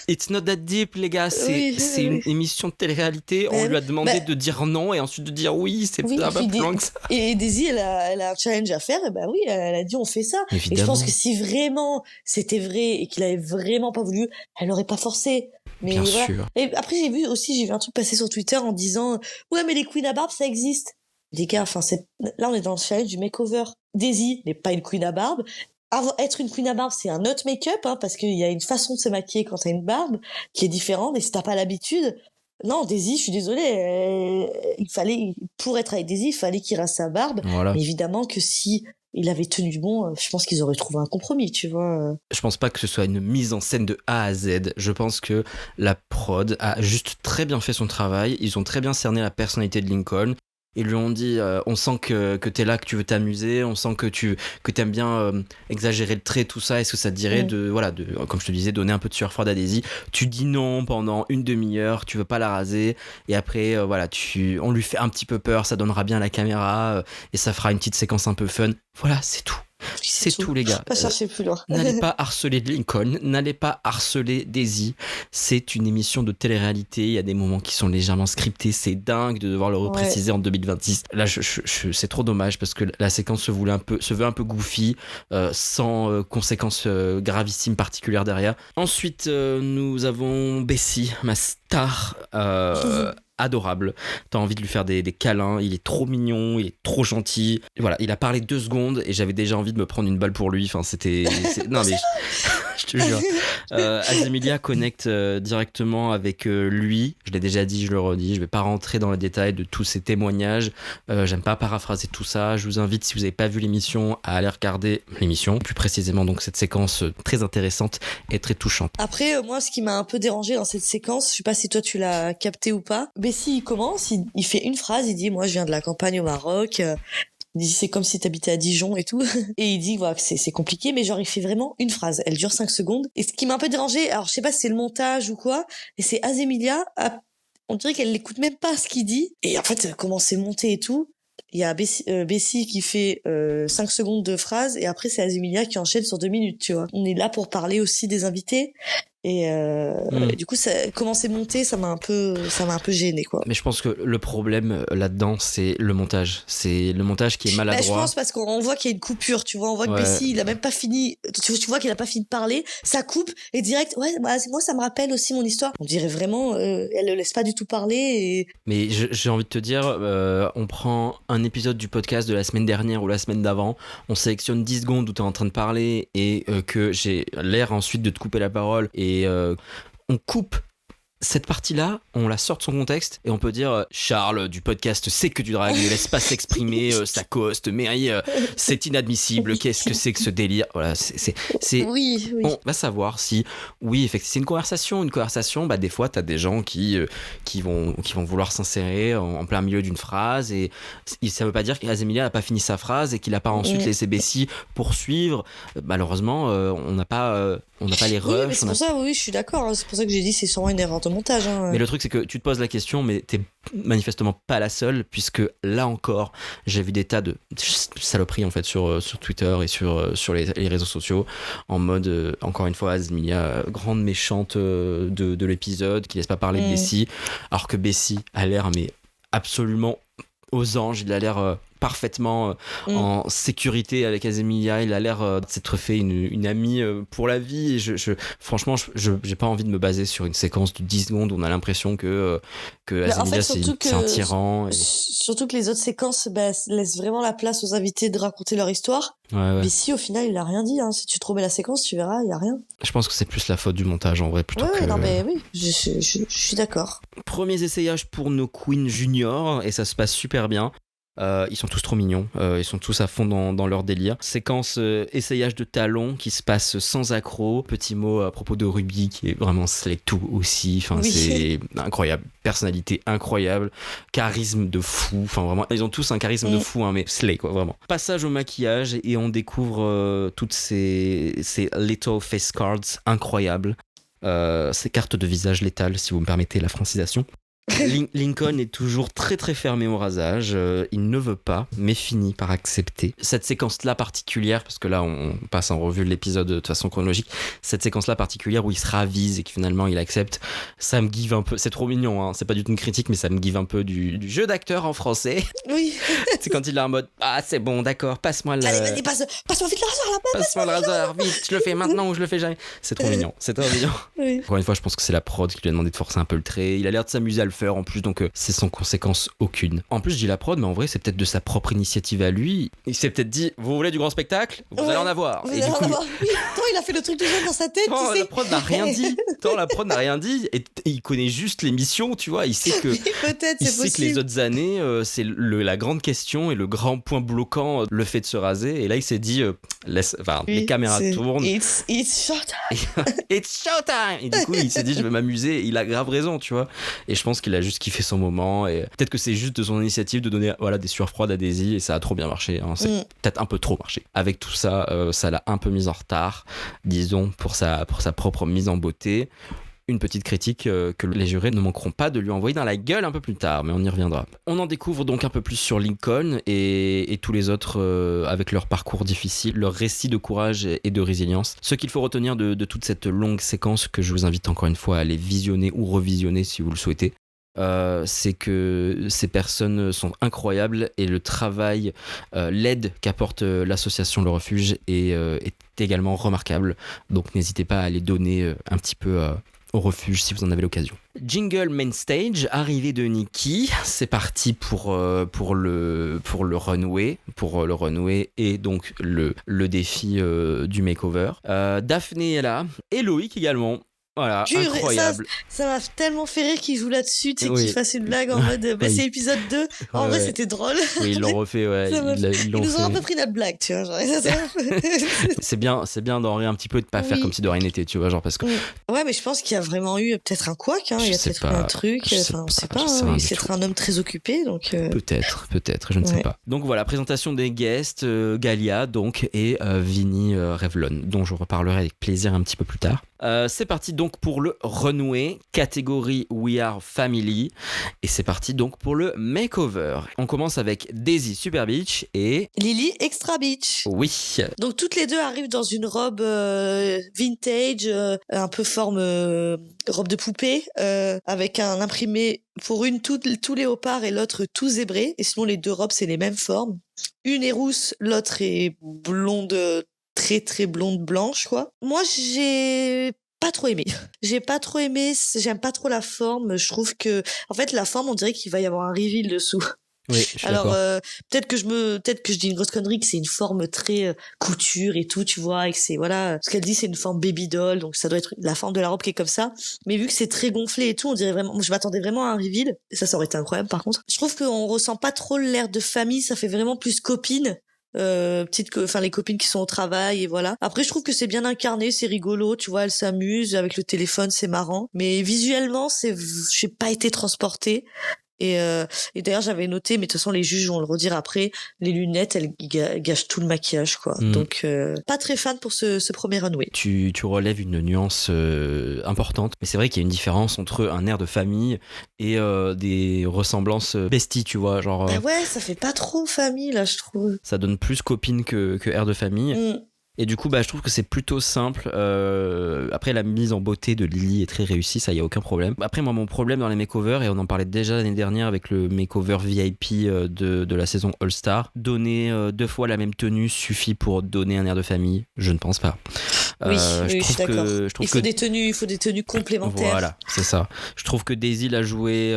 It's not that deep, les gars. C'est une émission de télé-réalité. On lui a demandé de dire non et ensuite de dire oui. C'est pas plus loin que ça. Et Daisy, elle a un challenge à faire. Et bah oui, elle a dit on fait ça. Évidemment. Et je pense que si vraiment c'était vrai et qu'il avait vraiment pas voulu, elle aurait pas forcé. Mais bien voilà. sûr. Et après j'ai vu un truc passer sur Twitter en disant ouais mais les queens à barbe ça existe. Les gars, enfin là on est dans le challenge du makeover. Daisy n'est pas une queen à barbe. Être une queen à barbe, c'est un autre make-up, hein, parce qu'il y a une façon de se maquiller quand t'as une barbe qui est différente, et si t'as pas l'habitude, non, Daisy, je suis désolée, pour être avec Daisy, il fallait qu'il rase sa barbe. Voilà. Mais évidemment que si il avait tenu bon, je pense qu'ils auraient trouvé un compromis, tu vois. Je pense pas que ce soit une mise en scène de A à Z. Je pense que la prod a juste très bien fait son travail. Ils ont très bien cerné la personnalité de Lincoln. Ils lui ont dit on sent que t'es là, que tu veux t'amuser, on sent que t'aimes bien exagérer le trait, tout ça. Est-ce que ça te dirait de comme je te disais, donner un peu de sueur froide à Daisy. Tu dis non pendant une demi-heure, tu veux pas la raser, et après on lui fait un petit peu peur, ça donnera bien à la caméra et ça fera une petite séquence un peu fun. Voilà, c'est tout. C'est tout, les gars. Pas chercher plus loin. N'allez pas harceler Lincoln, n'allez pas harceler Daisy. C'est une émission de télé-réalité. Il y a des moments qui sont légèrement scriptés. C'est dingue de devoir le repréciser en 2026. Là, c'est trop dommage parce que la séquence se veut un peu goofy, sans conséquences gravissimes particulières derrière. Ensuite, nous avons Bessie, ma star. Adorable, t'as envie de lui faire des câlins, il est trop mignon, il est trop gentil. Voilà, il a parlé 2 secondes et j'avais déjà envie de me prendre une balle pour lui. Enfin, non mais je te jure. Azemilia connecte directement avec lui. Je l'ai déjà dit, je le redis. Je vais pas rentrer dans les détails de tous ces témoignages. J'aime pas paraphraser tout ça. Je vous invite, si vous avez pas vu l'émission, à aller regarder l'émission. Plus précisément, donc cette séquence très intéressante et très touchante. Après, moi, ce qui m'a un peu dérangé dans cette séquence, je sais pas si toi tu l'as capté ou pas. Bessie, il commence, il fait une phrase, il dit moi je viens de la campagne au Maroc. Il dit c'est comme si t'habitais à Dijon et tout. Et il dit voilà que c'est compliqué, mais genre il fait vraiment une phrase. Elle dure 5 secondes. Et ce qui m'a un peu dérangé, alors je sais pas si c'est le montage ou quoi, et c'est Azemilia, on dirait qu'elle l'écoute même pas ce qu'il dit. Et en fait, comment c'est monté et tout. Il y a Bessie qui fait 5 secondes de phrase et après c'est Azemilia qui enchaîne sur 2 minutes, tu vois. On est là pour parler aussi des invités. Et du coup, comment c'est monté, ça m'a un peu gêné, quoi. Mais je pense que le problème là-dedans, c'est le montage. C'est le montage qui est maladroit. Je pense parce qu'on voit qu'il y a une coupure, tu vois. On voit que Bessie, il a même pas fini. Tu vois qu'il a pas fini de parler. Ça coupe et direct. Ouais, moi ça me rappelle aussi mon histoire. On dirait vraiment, elle le laisse pas du tout parler. Et... Mais j'ai envie de te dire, on prend un épisode du podcast de la semaine dernière ou la semaine d'avant. On sélectionne 10 secondes où t'es en train de parler et que j'ai l'air ensuite de te couper la parole et on coupe cette partie-là, on la sort de son contexte et on peut dire Charles du podcast C'est que du drag ne laisse pas s'exprimer sa coste, mais c'est inadmissible, qu'est-ce que c'est que ce délire. Voilà, c'est oui. On va savoir si oui, effectivement, c'est une conversation, bah des fois t'as des gens qui vont vouloir s'insérer en plein milieu d'une phrase et ça veut pas dire qu'Azemilia n'a pas fini sa phrase et qu'il a pas ensuite laissé Bessie poursuivre. Malheureusement, on n'a pas les refs. Oui, mais c'est pour ça, oui, je suis d'accord. Hein. C'est pour ça que j'ai dit c'est sûrement une erreur de montage. Hein. Mais le truc, c'est que tu te poses la question, mais t'es manifestement pas la seule, puisque là encore, j'ai vu des tas de saloperies en fait sur Twitter et sur les réseaux sociaux, en mode, encore une fois, Azemilia, grande méchante de l'épisode, qui laisse pas parler de Bessie, alors que Bessie a l'air mais absolument aux anges, il a l'air parfaitement en sécurité avec Azemilia, il a l'air s'être fait une amie pour la vie et franchement j'ai pas envie de me baser sur une séquence de 10 secondes où on a l'impression que Azemilia en fait, c'est un tyran surtout que les autres séquences laissent vraiment la place aux invités de raconter leur histoire. Ouais. Mais si au final il a rien dit, hein. Si tu te remets la séquence tu verras, il y a rien. Je pense que c'est plus la faute du montage en vrai plutôt que... non mais oui, je suis d'accord. Premiers essayages pour nos queens juniors et ça se passe super bien. Ils sont tous trop mignons, ils sont tous à fond dans leur délire. Séquence essayage de talons qui se passe sans accroc. Petit mot à propos de Ruby qui est vraiment slay tout aussi. Enfin, c'est incroyable. Personnalité incroyable, charisme de fou. Enfin, vraiment, ils ont tous un charisme de fou, hein, mais slay quoi, vraiment. Passage au maquillage et on découvre toutes ces little face cards incroyables. Ces cartes de visage létales, si vous me permettez la francisation. Lincoln est toujours très très fermé au rasage, il ne veut pas, mais finit par accepter. Cette séquence-là particulière, parce que là on passe en revue l'épisode de façon chronologique, cette séquence-là particulière où il se ravise et que finalement il accepte, ça me give un peu, c'est trop mignon, hein, c'est pas du tout une critique, mais ça me give un peu du jeu d'acteur en français. Oui. C'est quand il est en mode, ah c'est bon, d'accord, passe-moi le... Allez, vas-y, passe-moi vite le rasoir là-bas. Passe-moi le rasoir, vite, je le fais maintenant ou je le fais jamais. C'est trop mignon, c'est trop mignon. Oui. Encore une fois, je pense que c'est la prod qui lui a demandé de forcer un peu le trait. Il a l'air de s'amuser à le faire en plus, donc c'est sans conséquence aucune. En plus, je dis la prod, mais en vrai, c'est peut-être de sa propre initiative à lui. Il s'est peut-être dit, vous voulez du grand spectacle ? Vous allez en avoir. Et du coup, oui, tant il a fait le truc déjà dans sa tête. Tant la prod n'a rien dit. Et il connaît juste l'émission, tu vois. Il sait que, oui, peut-être, il c'est sait possible. que les autres années, c'est la grande question et le grand point bloquant, le fait de se raser. Et là, il s'est dit, les caméras tournent. It's showtime. It's showtime. Et du coup, il s'est dit, je vais m'amuser. Il a grave raison, tu vois. Et je pense qu'il a juste kiffé son moment. Et peut-être que c'est juste de son initiative de donner des sueurs froides à Daisy. Et ça a trop bien marché. Hein. C'est peut-être un peu trop marché. Avec tout ça, ça l'a un peu mise en retard, disons, pour sa propre mise en beauté. Une petite critique que les jurés ne manqueront pas de lui envoyer dans la gueule un peu plus tard, mais on y reviendra. On en découvre donc un peu plus sur Lincoln et tous les autres avec leur parcours difficile, leur récit de courage et de résilience. Ce qu'il faut retenir de toute cette longue séquence que je vous invite encore une fois à aller visionner ou revisionner si vous le souhaitez, c'est que ces personnes sont incroyables et le travail, l'aide qu'apporte l'association Le Refuge est également remarquable. Donc n'hésitez pas à aller donner un petit peu au refuge si vous en avez l'occasion. Jingle Main Stage, arrivée de Nikki, c'est parti pour le runway et donc le défi du makeover. Daphné est là, et Loïc également. Voilà, incroyable. Ça m'a tellement fait rire qu'il joue là-dessus, tu sais, qu'il fasse une blague en mode c'est épisode 2. En vrai, c'était drôle. Oui, ils l'ont refait, ils nous ont un peu pris notre blague, tu vois. Genre, c'est bien d'en rire un petit peu et de pas faire comme si de rien n'était, tu vois, genre parce que. Ouais, mais je pense qu'il y a vraiment eu peut-être un couac, hein, il y a peut-être eu un truc, on sait pas, c'est être un homme très occupé, donc. Peut-être, je ne sais pas. Donc voilà, présentation des guests, Galia donc et Vinny Revlon, dont je reparlerai avec plaisir un petit peu plus tard. C'est parti donc pour le runway, catégorie We Are Family, et c'est parti donc pour le makeover. On commence avec Daisy Super Beach et Lily Extra Beach. Oui. Donc toutes les deux arrivent dans une robe vintage, un peu forme robe de poupée, avec un imprimé pour une tout léopard et l'autre tout zébré, et sinon les deux robes c'est les mêmes formes. Une est rousse, l'autre est blonde, très très blonde blanche quoi. Moi j'ai pas trop aimé. J'aime pas trop la forme. Je trouve que, en fait, la forme, on dirait qu'il va y avoir un reveal dessous. Oui, je suis alors d'accord. peut-être que je dis une grosse connerie, que c'est une forme très couture et tout, tu vois, et que c'est ce qu'elle dit, c'est une forme baby doll, donc ça doit être la forme de la robe qui est comme ça. Mais vu que c'est très gonflé et tout, on dirait vraiment, je m'attendais vraiment à un reveal. Et ça aurait été incroyable par contre. Je trouve qu'on ressent pas trop l'air de famille, ça fait vraiment plus copine. Les copines qui sont au travail et voilà. Après je trouve que c'est bien incarné, c'est rigolo, tu vois, elles s'amusent avec le téléphone, c'est marrant, mais visuellement j'ai pas été transportée. Et d'ailleurs j'avais noté, mais de toute façon les juges vont le redire après, les lunettes elles gâchent tout le maquillage quoi. Donc pas très fan pour ce premier runway. Tu relèves une nuance importante, mais c'est vrai qu'il y a une différence entre un air de famille et des ressemblances besties, tu vois, genre. Bah ouais, ça fait pas trop famille là, je trouve. Ça donne plus copine que air de famille. Et du coup, je trouve que c'est plutôt simple. Après, la mise en beauté de Lily est très réussie, ça, y a aucun problème. Après, moi, mon problème dans les makeovers, et on en parlait déjà l'année dernière avec le makeover VIP de la saison All-Star, donner 2 fois la même tenue suffit pour donner un air de famille? Je ne pense pas. Oui, je suis d'accord. Il faut des tenues complémentaires. Voilà, c'est ça. Je trouve que Daisy l'a joué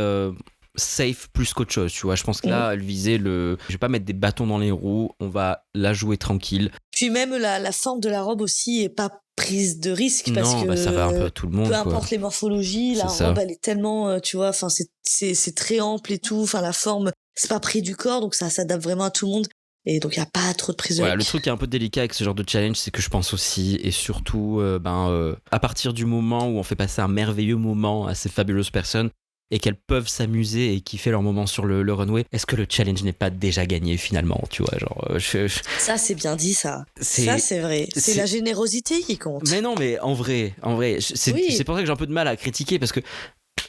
safe plus qu'autre chose, tu vois. Je pense que là, elle visait je vais pas mettre des bâtons dans les roues, on va la jouer tranquille. Puis même la forme de la robe aussi est pas prise de risque, parce que ça va un peu à tout le monde, peu importe les morphologies, la robe elle est tellement tu vois, enfin c'est très ample et tout, enfin la forme c'est pas près du corps, donc ça s'adapte vraiment à tout le monde. Et donc, il n'y a pas trop de prise de Voilà, risque. le truc qui est un peu délicat avec ce genre de challenge, c'est que je pense aussi, et surtout, à partir du moment où on fait passer un merveilleux moment à ces fabuleuses personnes et qu'elles peuvent s'amuser et kiffer leur moment sur le runway, est-ce que le challenge n'est pas déjà gagné finalement, tu vois, genre, Ça, c'est bien dit, ça. c'est- Ça, c'est vrai. C'est la générosité qui compte. Mais non, mais en vrai, c'est Oui. pour ça que j'ai un peu de mal à critiquer parce que,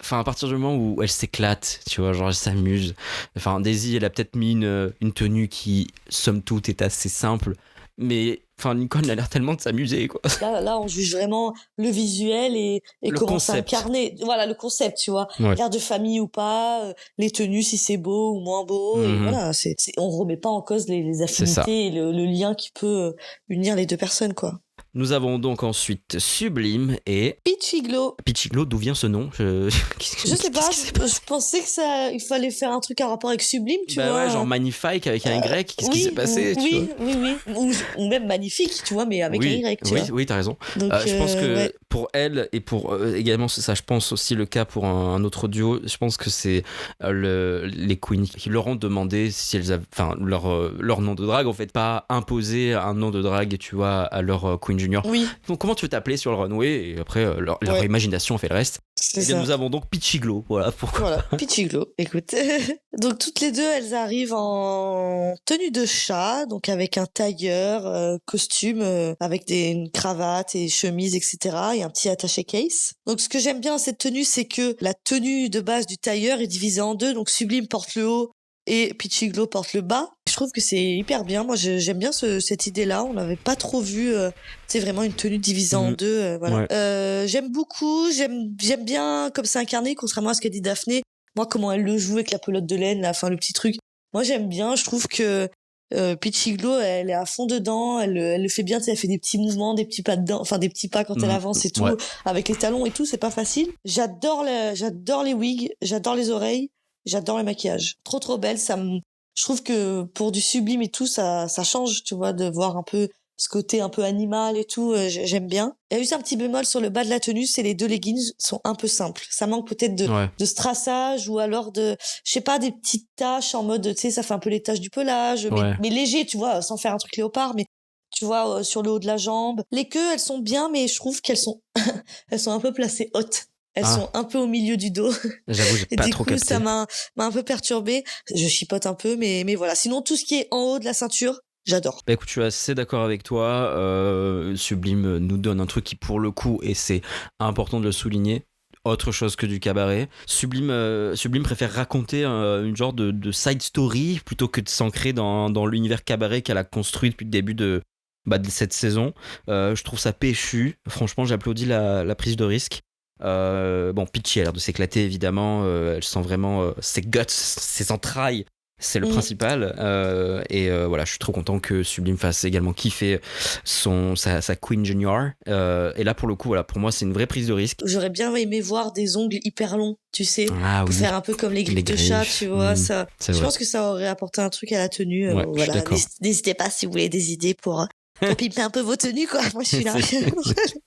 enfin, à partir du moment où elle s'éclate, tu vois, genre elle s'amuse. Enfin, Daisy, elle a peut-être mis une tenue qui, somme toute, est assez simple, mais enfin, Nicole a l'air tellement de s'amuser, quoi. Là, on juge vraiment le visuel et Le comment concept. s'incarner. Voilà, le concept, tu vois. Ouais. L'air de famille ou pas, les tenues, si c'est beau ou moins beau. Et voilà, on remet pas en cause les affinités et le lien qui peut unir les deux personnes, quoi. Nous avons donc ensuite Sublime et Pichiglo. Pichiglo. D'où vient ce nom? Je sais pas, je pensais que il fallait faire un truc en rapport avec Sublime, tu vois. Ouais, genre magnifique avec un Y. Qu'est-ce qui s'est passé? Oui. Ou même magnifique, tu vois, mais avec un Y, tu vois. Oui, t'as raison. Donc, je pense que pour elle et pour également ça, je pense aussi le cas pour un autre duo. Je pense que c'est les queens qui leur ont demandé si elles avaient, enfin leur nom de drague, en fait, pas imposer un nom de drague, tu vois, à leur queen junior. Oui. Donc comment tu veux t'appeler sur le runway, et après leur imagination fait le reste. Et bien, nous avons donc Pichiglo, voilà pourquoi. Voilà, Pichiglo, écoute. Donc toutes les deux, elles arrivent en tenue de chat, donc avec un tailleur, costume, avec une cravate et chemise, etc. et un petit attaché case. Donc ce que j'aime bien dans cette tenue, c'est que la tenue de base du tailleur est divisée en deux, donc Sublime porte le haut et Pichiglo porte le bas. Je trouve que c'est hyper bien. Moi, j'aime bien cette idée-là. On n'avait pas trop vu, c'est vraiment une tenue divisée en deux. Voilà. Ouais. J'aime beaucoup. J'aime bien comme c'est incarné, contrairement à ce qu'a dit Daphné. Moi, comment elle le joue avec la pelote de laine, enfin le petit truc. Moi, j'aime bien. Je trouve que Pichiglo, elle est à fond dedans. Elle le fait bien. Elle fait des petits mouvements, des petits pas dedans, enfin des petits pas quand elle avance et tout, avec les talons et tout. C'est pas facile. J'adore les wigs. J'adore les oreilles. J'adore le maquillage. Trop belle. Je trouve que pour du Sublime et tout, ça change, tu vois, de voir un peu ce côté un peu animal et tout. J'aime bien. Il y a juste un petit bémol sur le bas de la tenue, c'est les deux leggings sont un peu simples. Ça manque peut-être de strassage ou alors je sais pas, des petites taches en mode, tu sais, ça fait un peu les taches du pelage, mais léger, tu vois, sans faire un truc léopard, mais tu vois, sur le haut de la jambe. Les queues, elles sont bien, mais je trouve qu'elles sont, elles sont un peu placées hautes. Elles sont un peu au milieu du dos. J'avoue, j'ai pas trop capté. Du coup, ça m'a un peu perturbée. Je chipote un peu, mais voilà. Sinon, tout ce qui est en haut de la ceinture, j'adore. Bah écoute, je suis assez d'accord avec toi. Sublime nous donne un truc qui, pour le coup, et c'est important de le souligner, autre chose que du cabaret. Sublime préfère raconter une genre de side story plutôt que de s'ancrer dans l'univers cabaret qu'elle a construit depuis le début de cette saison. Je trouve ça péchu. Franchement, j'applaudis la prise de risque. Peachy a l'air de s'éclater, évidemment. Elle sent vraiment ses guts, ses entrailles. C'est le principal. Voilà, je suis trop content que Sublime fasse également kiffer sa Queen Junior. Et là, pour le coup, voilà, pour moi, c'est une vraie prise de risque. J'aurais bien aimé voir des ongles hyper longs, tu sais, pour faire un peu comme les griffes de chat, tu vois. Ça, je pense que ça aurait apporté un truc à la tenue. Voilà, n'hésitez pas si vous voulez des idées pour pimper un peu vos tenues, quoi. Moi, je suis là.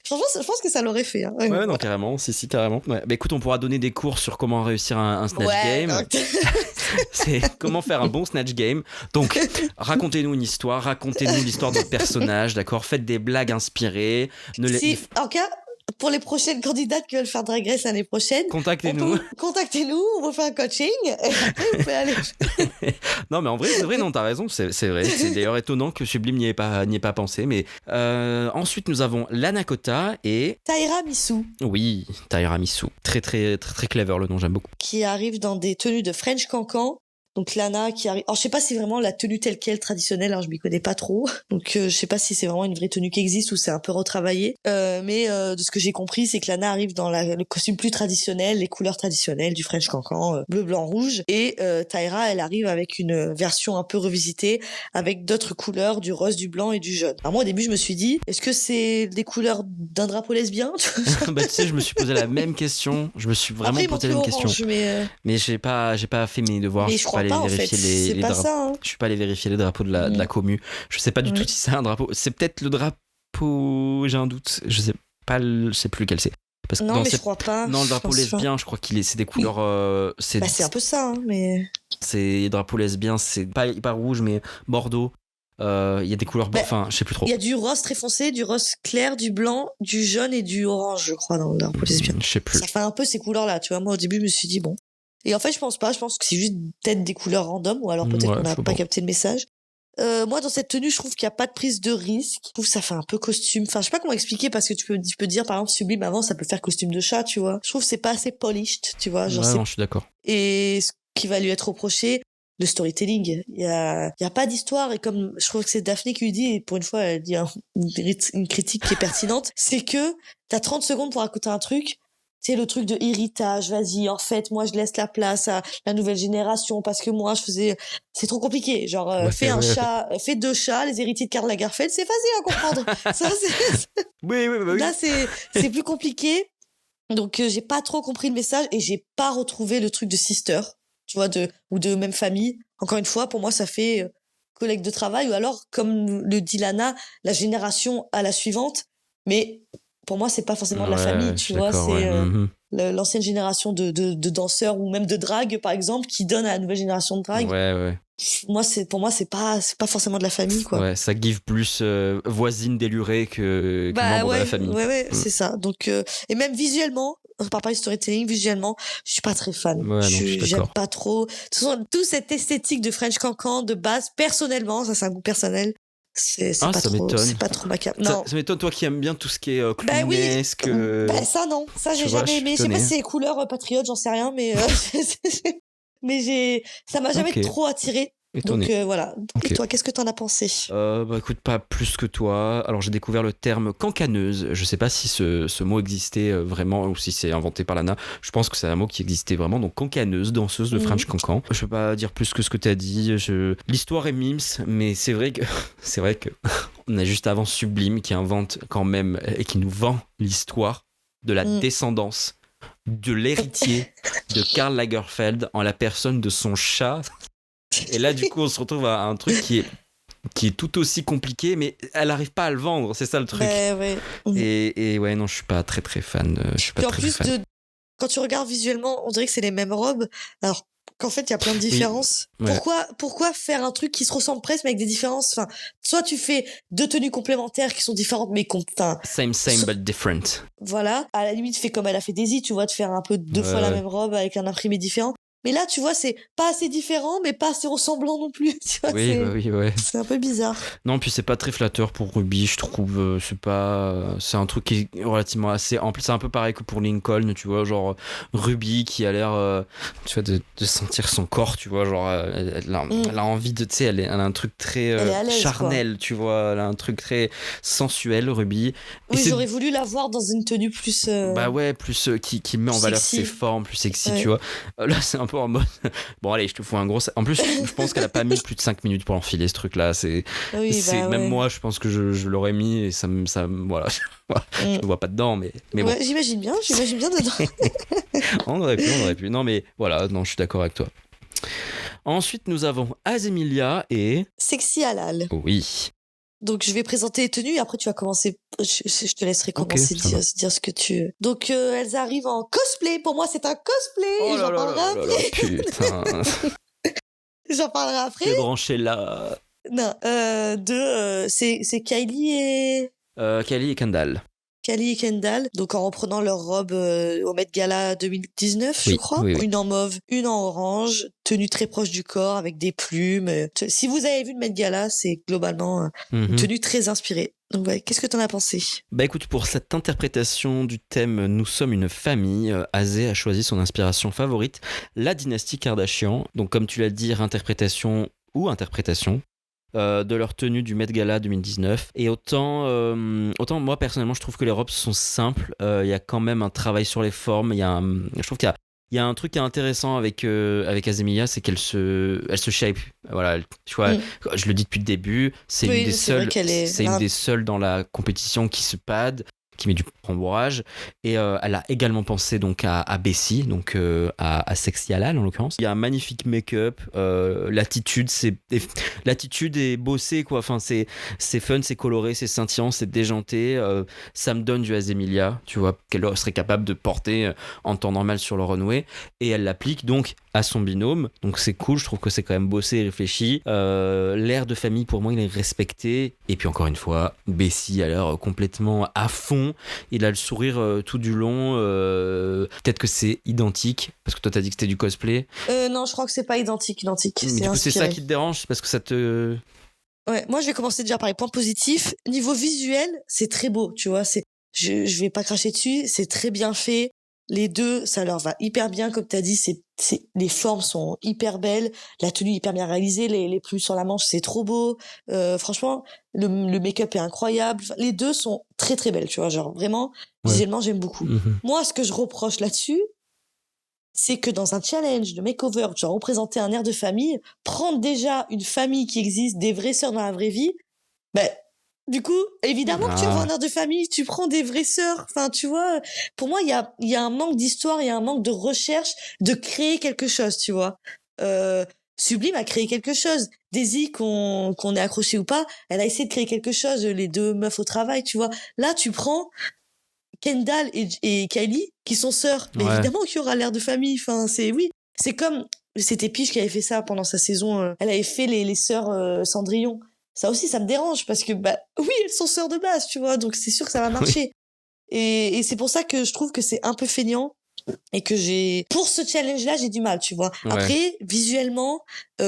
Franchement, je pense que ça l'aurait fait. Hein. Ouais, non, carrément. Si, carrément. Ouais. Bah, écoute, on pourra donner des cours sur comment réussir un Snatch Game. C'est comment faire un bon Snatch Game. Donc, racontez-nous une histoire, racontez-nous l'histoire de votre personnage, d'accord? Faites des blagues inspirées. En cas, pour les prochaines candidates qui veulent faire Drag Race l'année prochaine, contactez-nous, on vous fait un coaching et après vous pouvez aller. Non, mais en vrai, c'est vrai, non, t'as raison, c'est vrai. C'est d'ailleurs étonnant que Sublime n'y ait pas pensé. Mais ensuite, nous avons Lana Kota et Taira Missou. Oui, Taira Missou. Très, très, très, très clever le nom, j'aime beaucoup. Qui arrive dans des tenues de French Cancan. Donc Lana qui arrive. Alors je sais pas si c'est vraiment la tenue telle quelle traditionnelle, je m'y connais pas trop. Donc je sais pas si c'est vraiment une vraie tenue qui existe ou c'est un peu retravaillé. Mais de ce que j'ai compris, c'est que Lana arrive dans le costume plus traditionnel, les couleurs traditionnelles du French Cancan, bleu, blanc, rouge. Et Taira, elle arrive avec une version un peu revisitée, avec d'autres couleurs, du rose, du blanc et du jaune. Alors moi au début je me suis dit, est-ce que c'est des couleurs d'un drapeau lesbien? Bah tu sais, je me suis posé la même question. Je me suis vraiment posé la même question. Mais j'ai pas fait mes devoirs. Mais je crois pas, en fait. C'est pas ça, hein. Je suis pas allé vérifier les drapeaux de la commu. Je sais pas du tout si c'est un drapeau. C'est peut-être le drapeau, j'ai un doute. Je sais plus lequel c'est. Parce que Non, mais je crois pas. Non, le Je drapeau pense pas. lesbien, je crois c'est des couleurs. C'est un peu ça, hein, mais. C'est drapeau lesbien, c'est pas rouge, mais bordeaux. Il y a des couleurs. Enfin, je sais plus trop. Il y a du rose très foncé, du rose clair, du blanc, du jaune et du orange, je crois, dans le drapeau lesbien. Je sais plus. Ça fait un peu ces couleurs-là, tu vois. Moi, au début, je me suis dit, bon. Et en fait, je pense pas. Je pense que c'est juste peut-être des couleurs random, ou alors peut-être qu'on n'a pas capté le message. Moi, dans cette tenue, je trouve qu'il n'y a pas de prise de risque. Je trouve que ça fait un peu costume. Enfin, je sais pas comment expliquer parce que tu peux dire, par exemple, Sublime avant, ça peut faire costume de chat, tu vois. Je trouve que c'est pas assez polished, tu vois. Genre, non, je suis d'accord. Et ce qui va lui être reproché, le storytelling. Il y a pas d'histoire. Et comme je trouve que c'est Daphné qui lui dit, et pour une fois, elle dit une critique qui est pertinente, c'est que t'as 30 secondes pour raconter un truc. C'est le truc de héritage, vas-y, en fait, moi, je laisse la place à la nouvelle génération parce que moi, c'est trop compliqué. Genre, fais 2 chats, les héritiers de Karl Lagerfeld, c'est facile à comprendre. Ça, oui. Là, c'est plus compliqué. Donc, j'ai pas trop compris le message et j'ai pas retrouvé le truc de sister, tu vois, ou de même famille. Encore une fois, pour moi, ça fait collègue de travail ou alors, comme le dit Lana, la génération à la suivante. Mais pour moi, c'est pas forcément de la famille, tu vois, c'est l'ancienne génération de danseurs ou même de drague, par exemple, qui donne à la nouvelle génération de drague. Ouais. Pour moi, c'est pas forcément de la famille, quoi. Ouais, ça give plus voisine délurée que membre de la famille. Ouais, c'est ça. Donc, et même visuellement, on parle pas de storytelling, visuellement, je suis pas très fan. J'aime pas trop. De toute façon, toute cette esthétique de French Cancan de base, personnellement, ça c'est un goût personnel. C'est pas trop ma cam. Non. Ça m'étonne, toi qui aimes bien tout ce qui est clownesque. Ça non, ça j'ai jamais aimé. Je sais pas si c'est les couleurs patriotes, j'en sais rien, mais ça m'a jamais trop attiré. Étonné. Donc voilà. Okay. Et toi, qu'est-ce que t'en as pensé ? Écoute, pas plus que toi. Alors j'ai découvert le terme cancaneuse. Je sais pas si ce mot existait vraiment ou si c'est inventé par Lana. Je pense que c'est un mot qui existait vraiment. Donc cancaneuse, danseuse de French Cancan. Je peux pas dire plus que ce que t'as dit. L'histoire est mimes, mais c'est vrai que on a juste avant Sublime qui invente quand même et qui nous vend l'histoire de la descendance de l'héritier de Karl Lagerfeld en la personne de son chat. Et là, du coup, on se retrouve à un truc qui est tout aussi compliqué, mais elle n'arrive pas à le vendre, c'est ça le truc. Ouais. Et ouais, non, je suis pas très très fan. Je suis pas très fan. Quand tu regardes visuellement, on dirait que c'est les mêmes robes, alors qu'en fait, il y a plein de différences. Oui. Ouais. Pourquoi faire un truc qui se ressemble presque, mais avec des différences ? Enfin, soit tu fais 2 tenues complémentaires qui sont différentes, mais same but different. Voilà. À la limite, fais comme elle a fait Daisy, tu vois, de faire un peu 2 fois la même robe avec un imprimé différent. Mais là, tu vois, c'est pas assez différent, mais pas assez ressemblant non plus. Tu vois, oui. C'est un peu bizarre. Non, puis c'est pas très flatteur pour Ruby, je trouve. C'est un truc qui est relativement assez ample. C'est un peu pareil que pour Lincoln, tu vois, genre Ruby qui a l'air, tu vois, de sentir son corps, tu vois, genre elle a envie de, tu sais, elle a un truc très charnel, quoi. Tu vois, elle a un truc très sensuel, Ruby. Oui, j'aurais voulu la voir dans une tenue plus. Plus qui met en valeur ses formes, plus sexy, tu vois. Là, c'est un peu en mode bon allez, je te fous un gros. En plus, je pense qu'elle a pas mis plus de 5 minutes pour enfiler ce truc là. Même moi, je pense que je l'aurais mis et ça voilà. Je me vois pas dedans, mais bon. J'imagine bien dedans. on aurait pu. Non, mais voilà, non, je suis d'accord avec toi. Ensuite, nous avons Azemilia et Sexy Halal. Oui. Donc, je vais présenter les tenues et après, tu vas commencer. Je te laisserai commencer dire ce que tu... Donc, elles arrivent en cosplay. Pour moi, c'est un cosplay. J'en parlerai après. Putain. J'en parlerai après. T'es branché là. Non. C'est Kylie et Kendall. Kylie et Kendall, donc en reprenant leur robe au Met Gala 2019, je crois. Oui. Une en mauve, une en orange, tenue très proche du corps avec des plumes. Si vous avez vu le Met Gala, c'est globalement une tenue très inspirée. Donc qu'est-ce que t'en as pensé ? Écoute, pour cette interprétation du thème « Nous sommes une famille », Azé a choisi son inspiration favorite, la dynastie Kardashian. Donc comme tu l'as dit, interprétation de leur tenue du Met Gala 2019. Et autant moi personnellement je trouve que les robes sont simples, il y a quand même un travail sur les formes, je trouve qu'il y a un truc qui est intéressant avec Azemilia, c'est qu'elle se shape. Voilà, tu vois, je le dis depuis le début, c'est une des seules dans la compétition qui se pad, qui met du framboise. Et elle a également pensé donc à Bessie, donc à Sexy Halal en l'occurrence. Il y a un magnifique make-up, l'attitude est bossée quoi. Enfin c'est fun, c'est coloré, c'est scintillant, c'est déjanté. Ça me donne du Azemilia, tu vois, qu'elle serait capable de porter en temps normal sur le runway. Et elle l'applique donc à son binôme, donc c'est cool. Je trouve que c'est quand même bossé et réfléchi. L'air de famille pour moi il est respecté. Et puis encore une fois, Bessie a l'air complètement à fond. Il a le sourire tout du long. Peut-être que c'est identique parce que toi t'as dit que c'était du cosplay. Non, je crois que c'est pas identique. Mais du coup c'est ça qui te dérange, c'est parce que ça te... Ouais, moi je vais commencer déjà par les points positifs. Niveau visuel, c'est très beau, tu vois. Je vais pas cracher dessus, c'est très bien fait. Les deux, ça leur va hyper bien, comme t'as dit. Les formes sont hyper belles, la tenue hyper bien réalisée, les plumes sur la manche, c'est trop beau. Franchement, le make-up est incroyable. Enfin, les deux sont très très belles, tu vois. Genre vraiment, visuellement, j'aime beaucoup. Moi, ce que je reproche là-dessus, c'est que dans un challenge de makeover, tu dois représenter un air de famille, prendre déjà une famille qui existe, des vraies sœurs dans la vraie vie, ben, du coup, évidemment que tu vas un air de famille, tu prends des vraies sœurs. Enfin, tu vois, pour moi, il y a un manque d'histoire, il y a un manque de recherche, de créer quelque chose, tu vois. Sublime a créé quelque chose. Daisy, qu'on est accroché ou pas, elle a essayé de créer quelque chose, les deux meufs au travail, tu vois. Là, tu prends Kendall et Kylie, qui sont sœurs. Mais évidemment qu'il y aura l'air de famille. Enfin, c'est comme, c'était Peach qui avait fait ça pendant sa saison. Elle avait fait les sœurs Cendrillon. Ça aussi, ça me dérange parce que, bah, oui, elles sont sœurs de base, tu vois. Donc, c'est sûr que ça va marcher. Oui. Et c'est pour ça que je trouve que c'est un peu feignant et que pour ce challenge-là, j'ai du mal, tu vois. Ouais. Après, visuellement,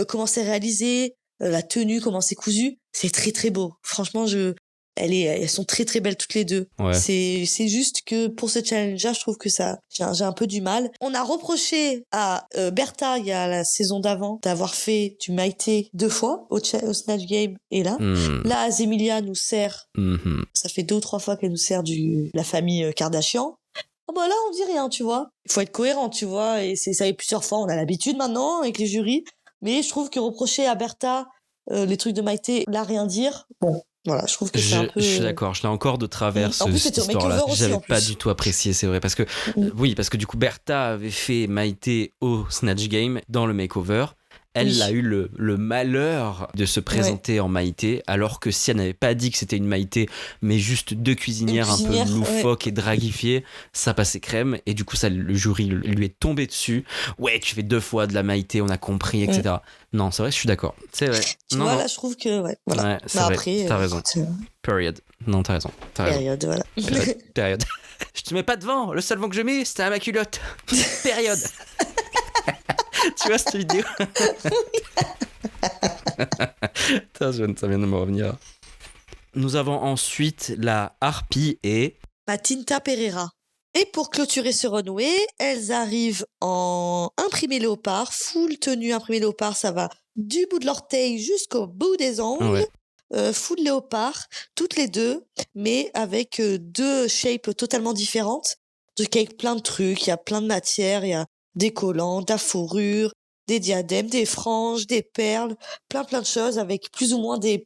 comment c'est réalisé, la tenue, comment c'est cousu, c'est très, très beau. Franchement, elles sont très très belles toutes les deux. Ouais. C'est juste que pour ce challenge-là, je trouve que j'ai un peu du mal. On a reproché à Bertha, il y a la saison d'avant, d'avoir fait du Maïté 2 fois au Snatch Game et là. Là, Azemilia nous sert, ça fait 2 ou 3 fois qu'elle nous sert la famille Kardashian. Ah bah là, on dit rien, tu vois. Il faut être cohérent, tu vois, et ça fait plusieurs fois, on a l'habitude maintenant avec les jurys. Mais je trouve que reprocher à Bertha les trucs de Maïté, là, rien dire, bon. Voilà, je trouve que c'est un peu... Je suis d'accord, je l'ai encore de travers cette histoire-là. J'avais pas du tout apprécié, c'est vrai. Parce que, oui, parce que du coup, Bertha avait fait Maïté au Snatch Game dans le makeover. Elle a eu le malheur de se présenter en Maïté, alors que si elle n'avait pas dit que c'était une Maïté, mais juste 2 cuisinières un peu loufoques et draguifiées, ça passait crème. Et du coup, le jury lui est tombé dessus. Ouais, tu fais 2 fois de la Maïté, on a compris, etc. Non, c'est vrai, je suis d'accord. C'est vrai. Tu vois, là, je trouve que... Ouais, voilà. Ouais, c'est vrai, après, t'as raison. Period. Non, t'as raison. Période, voilà. Période. Je te mets pas devant. Le seul vent que je mets, c'était à ma culotte. Période. Tu vois cette vidéo? Ça vient de me revenir. Nous avons ensuite la harpie et... Tinta Pereira. Et pour clôturer ce runway, elles arrivent en imprimé léopard, full tenue imprimé léopard, ça va du bout de l'orteil jusqu'au bout des ongles. Ouais. Full léopard, toutes les deux, mais avec 2 shapes totalement différentes. Donc avec plein de trucs, il y a plein de matières, il y a des collants, de la fourrure, des diadèmes, des franges, des perles, plein de choses avec plus ou moins des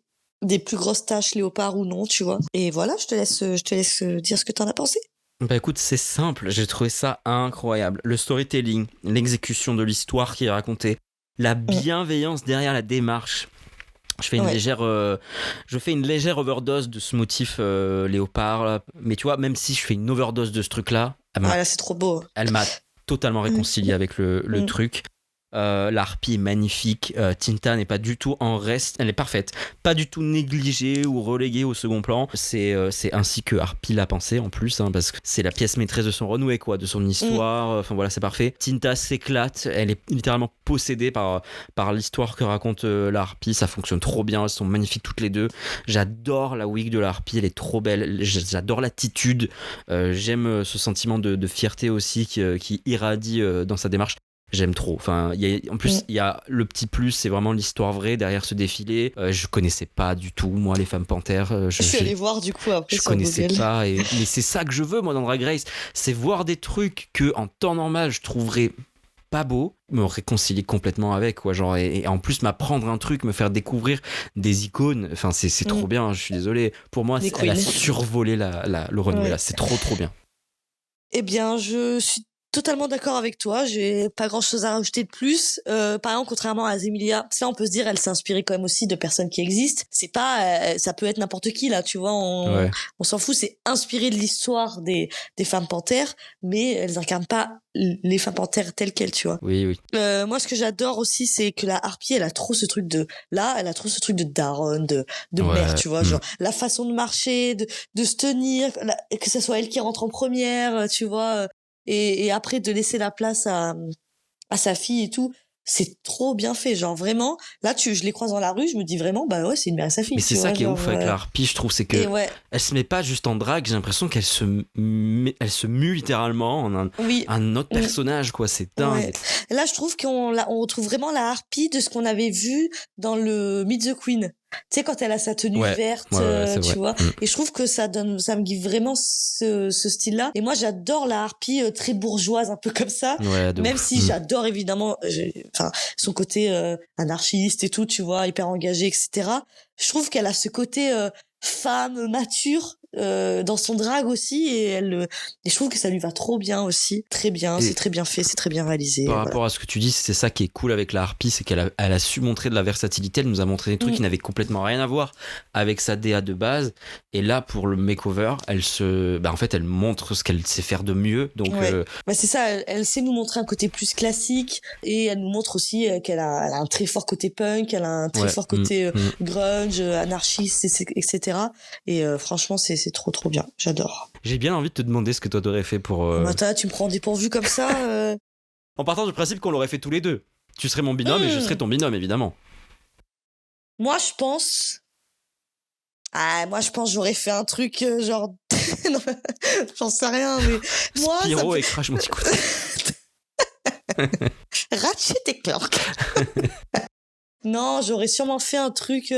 plus grosses taches léopard ou non, tu vois. Et voilà, je te laisse dire ce que t'en as pensé. Bah écoute, c'est simple, j'ai trouvé ça incroyable. Le storytelling, l'exécution de l'histoire qui est racontée, la bienveillance derrière la démarche. Je fais une légère overdose de ce motif léopard, là. Mais tu vois, même si je fais une overdose de ce truc-là, là c'est trop beau. Elle m'a totalement réconcilié avec le truc. La harpie est magnifique. Tinta n'est pas du tout en reste. Elle est parfaite. Pas du tout négligée ou reléguée au second plan. C'est ainsi que Harpie l'a pensé en plus, hein, parce que c'est la pièce maîtresse de son runway, quoi, de son histoire. Enfin voilà, c'est parfait. Tinta s'éclate. Elle est littéralement possédée par l'histoire que raconte la harpie. Ça fonctionne trop bien. Elles sont magnifiques toutes les deux. J'adore la wig de la harpie. Elle est trop belle. J'adore l'attitude. J'aime ce sentiment de fierté aussi qui irradie dans sa démarche. J'aime trop. Enfin, en plus, il y a le petit plus, c'est vraiment l'histoire vraie derrière ce défilé. Je connaissais pas du tout, moi, les femmes panthères. Je suis allée voir du coup après. Je connaissais pas. Mais c'est ça que je veux, moi, dans Drag Race. C'est voir des trucs que en temps normal, je trouverais pas beau, me réconcilier complètement avec, quoi. Genre, et en plus, m'apprendre un truc, me faire découvrir des icônes. Enfin, c'est trop bien, je suis désolé. Pour moi, elle a survolé le runway, là. C'est trop, trop bien. Eh bien, je suis totalement d'accord avec toi. J'ai pas grand chose à rajouter de plus. Par exemple, contrairement à Zemilia, ça, on peut se dire, elle s'est inspirée quand même aussi de personnes qui existent. C'est pas, ça peut être n'importe qui, là, tu vois. On s'en fout. C'est inspiré de l'histoire des femmes panthères, mais elles incarnent pas les femmes panthères telles quelles, tu vois. Oui. Moi, ce que j'adore aussi, c'est que la harpie, elle a trop ce truc de daronne, de mère, tu vois. Genre, la façon de marcher, de se tenir, que ce soit elle qui rentre en première, tu vois. Et après de laisser la place à sa fille et tout, c'est trop bien fait, genre vraiment. Là, je les croise dans la rue, je me dis vraiment, bah ouais, c'est une mère et sa fille. Mais c'est ça qui est ouf avec la harpie, je trouve, c'est que elle se met pas juste en drague, j'ai l'impression qu'elle se mue littéralement en un autre personnage, quoi. C'est dingue. Ouais. Là, je trouve qu'on retrouve vraiment la harpie de ce qu'on avait vu dans le Meet the Queen. Tu sais, quand elle a sa tenue verte, tu vois. Et je trouve que ça me give vraiment ce style-là. Et moi, j'adore la harpie très bourgeoise, un peu comme ça. Même si j'adore évidemment, son côté anarchiste et tout, tu vois, hyper engagé, etc. Je trouve qu'elle a ce côté femme mature dans son drag aussi, et je trouve que ça lui va trop bien aussi, très bien. C'est très bien fait, c'est très bien réalisé. Par rapport à ce que tu dis, c'est ça qui est cool avec la harpie, c'est qu'elle a su montrer de la versatilité. Elle nous a montré des trucs qui n'avaient complètement rien à voir avec sa DA de base, et là pour le makeover, en fait elle montre ce qu'elle sait faire de mieux. Donc c'est ça, elle sait nous montrer un côté plus classique, et elle nous montre aussi qu'elle a un très fort côté punk, elle a un très fort côté grunge, anarchiste, etc. Et franchement, c'est trop trop bien, j'adore. J'ai bien envie de te demander ce que toi t'aurais fait pour... tu me prends dépourvu comme ça En partant du principe qu'on l'aurait fait tous les deux. Tu serais mon binôme et je serais ton binôme, évidemment. Moi, je pense j'aurais fait un truc genre... non, j'en sais rien, mais... moi, Spyro et Crash Bandicoot. Ratchet et Clank. Non, j'aurais sûrement fait un truc...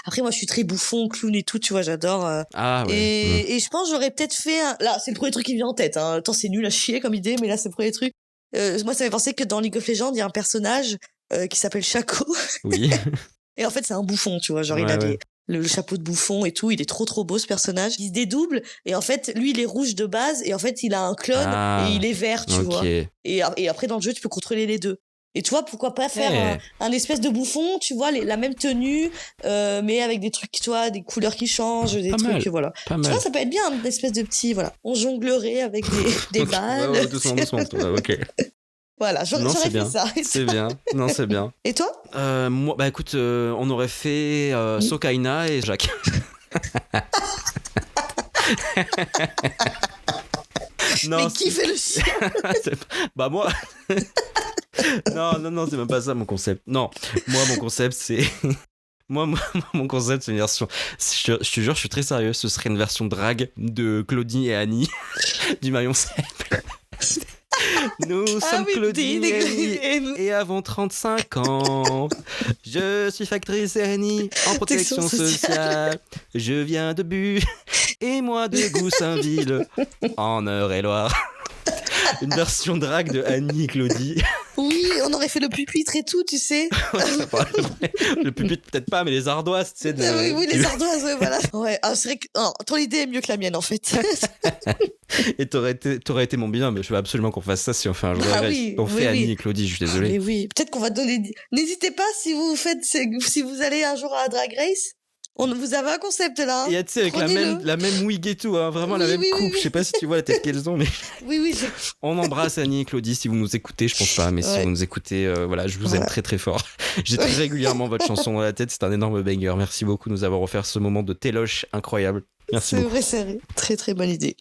Après, moi, je suis très bouffon, clown et tout, tu vois, j'adore. Et je pense j'aurais peut-être fait... Là, c'est le premier truc qui me vient en tête. Hein. Attends, c'est nul à chier comme idée, mais là, c'est le premier truc. Moi, ça m'a fait penser que dans League of Legends, il y a un personnage qui s'appelle Shaco. Oui. Et en fait, c'est un bouffon, tu vois. Genre, il a le chapeau de bouffon et tout. Il est trop, trop beau, ce personnage. Il se dédouble. Et en fait, lui, il est rouge de base. Et en fait, il a un clone et il est vert, tu vois. Et après, dans le jeu, tu peux contrôler les deux. Et tu vois, pourquoi pas faire un espèce de bouffon, tu vois, la même tenue, mais avec des trucs, tu vois, des couleurs qui changent, des trucs, voilà. Tu vois, ça peut être bien, une espèce de petit, voilà. On jonglerait avec des balles. Doucement, ok. Voilà, j'aurais fait ça. C'est bien. Non, c'est bien. Et toi? Moi, bah écoute, on aurait fait Sokaina et Jacques. Non, mais qui fait le chien? Bah moi. Non, c'est même pas ça mon concept. Non, moi mon concept c'est mon concept c'est une version. Je te jure, je suis très sérieux. Ce serait une version drag de Claudie et Annie du maillon simple. Nous sommes Claudine et Annie et avons 35 ans. Je suis factrice et Annie en protection sociale. Je viens de Bu et moi de Goussainville en Eure-et-Loire. Une version drague de Annie et Claudie. Oui, on aurait fait le pupitre et tout, tu sais. Le pupitre peut-être pas, mais les ardoises, tu sais. Oui, les ardoises, voilà. Ouais, c'est vrai que ton idée est mieux que la mienne en fait. Et t'aurais été mon binôme, mais je veux absolument qu'on fasse ça si on fait un jeu de règles. On fait Annie et Claudie, je suis désolé. Mais oui, peut-être qu'on va donner. N'hésitez pas si vous allez un jour à Drag Race. Vous avez un concept là. Et tu sais, avec la même wig et tout, hein, vraiment la même coupe. Je sais pas si tu vois la tête qu'elles ont, mais. Oui. On embrasse Annie et Claudie si vous nous écoutez, je pense pas, mais si vous nous écoutez, voilà, je vous aime très très fort. J'ai très régulièrement votre chanson dans la tête, c'est un énorme banger. Merci beaucoup de nous avoir offert ce moment de téloche incroyable. Merci beaucoup. C'est vrai, très très bonne idée.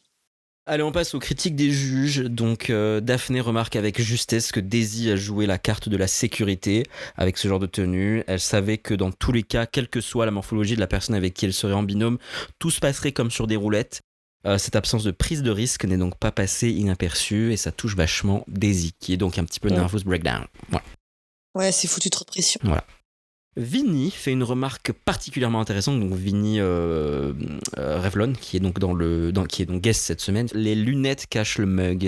Allez, on passe aux critiques des juges. Donc, Daphné remarque avec justesse que Daisy a joué la carte de la sécurité avec ce genre de tenue. Elle savait que dans tous les cas, quelle que soit la morphologie de la personne avec qui elle serait en binôme, tout se passerait comme sur des roulettes. Cette absence de prise de risque n'est donc pas passée inaperçue et ça touche vachement Daisy, qui est donc un petit peu nervous breakdown. Voilà. Ouais, c'est foutu trop de pression. Voilà. Vinny fait une remarque particulièrement intéressante. Donc Vinny Revlon, qui est donc qui est donc guest cette semaine. Les lunettes cachent le mug,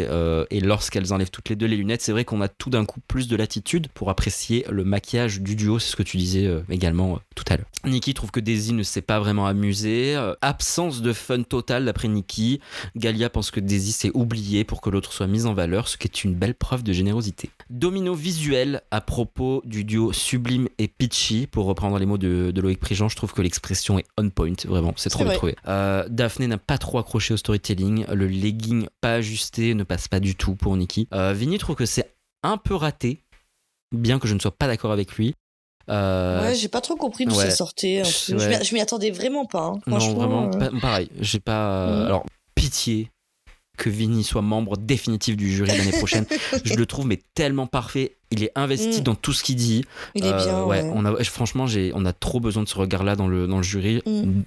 et lorsqu'elles enlèvent toutes les deux les lunettes, c'est vrai qu'on a tout d'un coup plus de latitude pour apprécier le maquillage du duo. C'est ce que tu disais également tout à l'heure. Nikki trouve que Daisy ne s'est pas vraiment amusée. Absence de fun total d'après Nikki. Galia pense que Daisy s'est oubliée pour que l'autre soit mise en valeur, ce qui est une belle preuve de générosité. Domino visuel à propos du duo Sublime et Peachy. Pour reprendre les mots de Loïc Prigent, je trouve que l'expression est on point, vraiment, c'est trop bien trouvé. Daphné n'a pas trop accroché au storytelling, le legging pas ajusté ne passe pas du tout pour Nikki. Vinny trouve que c'est un peu raté, bien que je ne sois pas d'accord avec lui. Ouais, j'ai pas trop compris d'où ça sortait. Je m'y attendais vraiment pas. Hein. Non, vraiment, pareil. J'ai pas. Alors, pitié que Vinny soit membre définitif du jury l'année prochaine. Je le trouve mais tellement parfait. Il est investi dans tout ce qu'il dit. Il est bien. Ouais. Franchement, on a trop besoin de ce regard-là dans le jury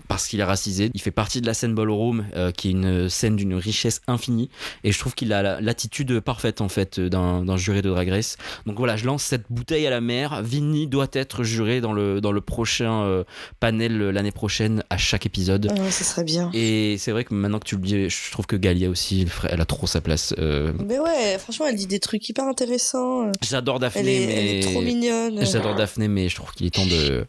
parce qu'il est racisé. Il fait partie de la scène ballroom, qui est une scène d'une richesse infinie. Et je trouve qu'il a l'attitude parfaite en fait d'un jury de Drag Race. Donc voilà, je lance cette bouteille à la mer. Vinny doit être juré dans le prochain panel l'année prochaine à chaque épisode. Ouais, ça serait bien. Et c'est vrai que maintenant que tu le dis, je trouve que Galia aussi, elle a trop sa place. Mais ouais, franchement, elle dit des trucs hyper intéressants. J'adore Daphné, elle est trop mignonne. J'adore Daphné, mais je trouve qu'il est temps de...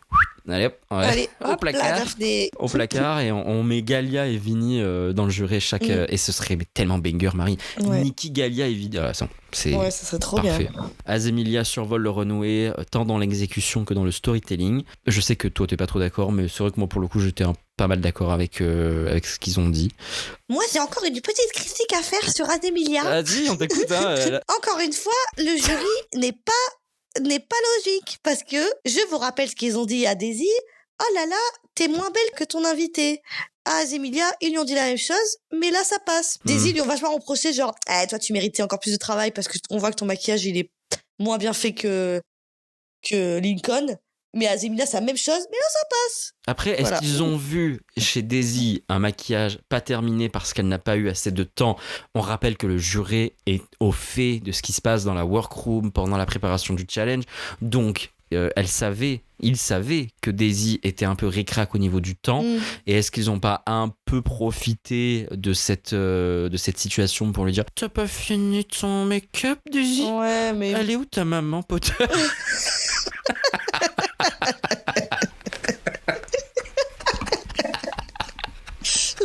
Allez, au placard. Daphné. Au placard, et on met Galia et Vinny dans le jury chaque... et ce serait tellement banger, Marie. Ouais. Nikki, Galia et Vinny. Ah, ça serait trop parfait. Bien. Azemilia survole le runway, tant dans l'exécution que dans le storytelling. Je sais que toi, t'es pas trop d'accord, mais c'est vrai que moi, pour le coup, j'étais pas mal d'accord avec ce qu'ils ont dit. Moi, j'ai encore une petite critique à faire sur Azemilia. Vas-y, on t'écoute. Encore une fois, le jury n'est pas logique, parce que je vous rappelle ce qu'ils ont dit à Daisy. Oh là là, t'es moins belle que ton invité. À Azemilia, ils lui ont dit la même chose, mais là ça passe. Daisy lui ont vachement reproché, genre, toi tu méritais encore plus de travail parce qu'on voit que ton maquillage il est moins bien fait que Lincoln. Mais à Azemilia, c'est la même chose, mais là ça passe. Après, est-ce qu'ils ont vu chez Daisy un maquillage pas terminé parce qu'elle n'a pas eu assez de temps? On rappelle que le jury est au fait de ce qui se passe dans la workroom pendant la préparation du challenge. Donc, il savait que Daisy était un peu ric-rac au niveau du temps. Et est-ce qu'ils n'ont pas un peu profité de cette situation pour lui dire: t'as pas fini ton make-up, Daisy? Ouais, mais... Elle est où ta maman, Potter?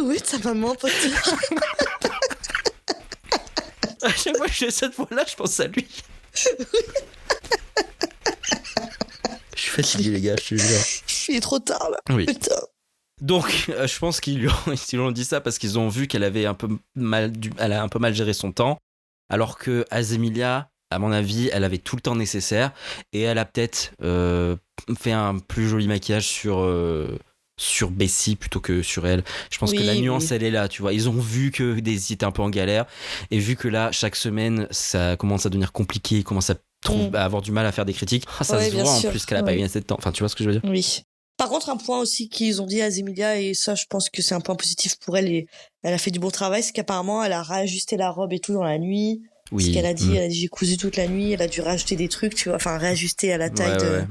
Oui, ta maman, Potter. À chaque fois que j'ai cette voix-là, je pense à lui. Je suis fatigué, les gars, je te jure. Il est trop tard, là. Oui. Putain. Donc, je pense qu'ils lui ont dit ça parce qu'ils ont vu qu'elle avait elle a un peu mal géré son temps. Alors que Azemilia, à mon avis, elle avait tout le temps nécessaire et elle a peut-être fait un plus joli maquillage sur Bessie plutôt que sur elle. Je pense que la nuance, elle est là, tu vois. Ils ont vu que Daisy était un peu en galère et vu que là, chaque semaine, ça commence à devenir compliqué, ils commencent à avoir du mal à faire des critiques. Ça se voit en plus qu'elle a pas eu assez de temps. Enfin, tu vois ce que je veux dire? Oui. Par contre, un point aussi qu'ils ont dit à Azemilia, et ça, je pense que c'est un point positif pour elle, et elle a fait du bon travail, c'est qu'apparemment, elle a réajusté la robe et tout dans la nuit. Oui. Ce qu'elle a dit, elle a dit j'ai cousu toute la nuit, elle a dû rajouter des trucs, tu vois, enfin réajuster à la taille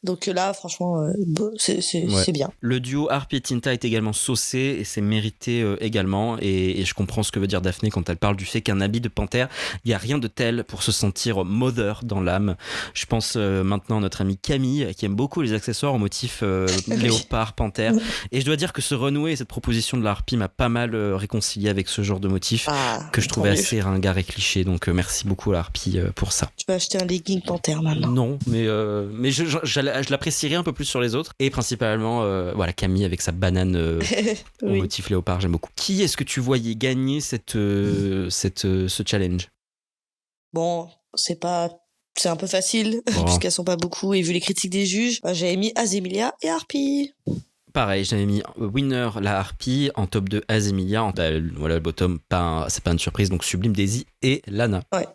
Donc là, franchement, c'est bien. Le duo Harpy et Tinta est également saucé et c'est mérité également. Et je comprends ce que veut dire Daphné quand elle parle du fait qu'un habit de panthère, il n'y a rien de tel pour se sentir mother dans l'âme. Je pense maintenant à notre amie Camille qui aime beaucoup les accessoires au motif léopard, panthère. Et je dois dire que ce renoué et cette proposition de la Harpy m'a pas mal réconcilié avec ce genre de motif que je trouvais assez ringard et cliché. Donc merci beaucoup à la Harpy pour ça. Tu vas acheter un legging panthère maintenant? Non, mais je l'apprécierais un peu plus sur les autres. Et principalement, Camille avec sa banane au motif léopard, j'aime beaucoup. Qui est-ce que tu voyais gagner ce challenge? Bon, c'est un peu facile, puisqu'elles sont pas beaucoup. Et vu les critiques des juges, j'avais mis Azemilia et Harpy. Pareil, j'avais mis winner la Harpy, en top 2 Azemilia, le bottom, c'est pas une surprise, donc Sublime, Daisy et Lana. Ouais.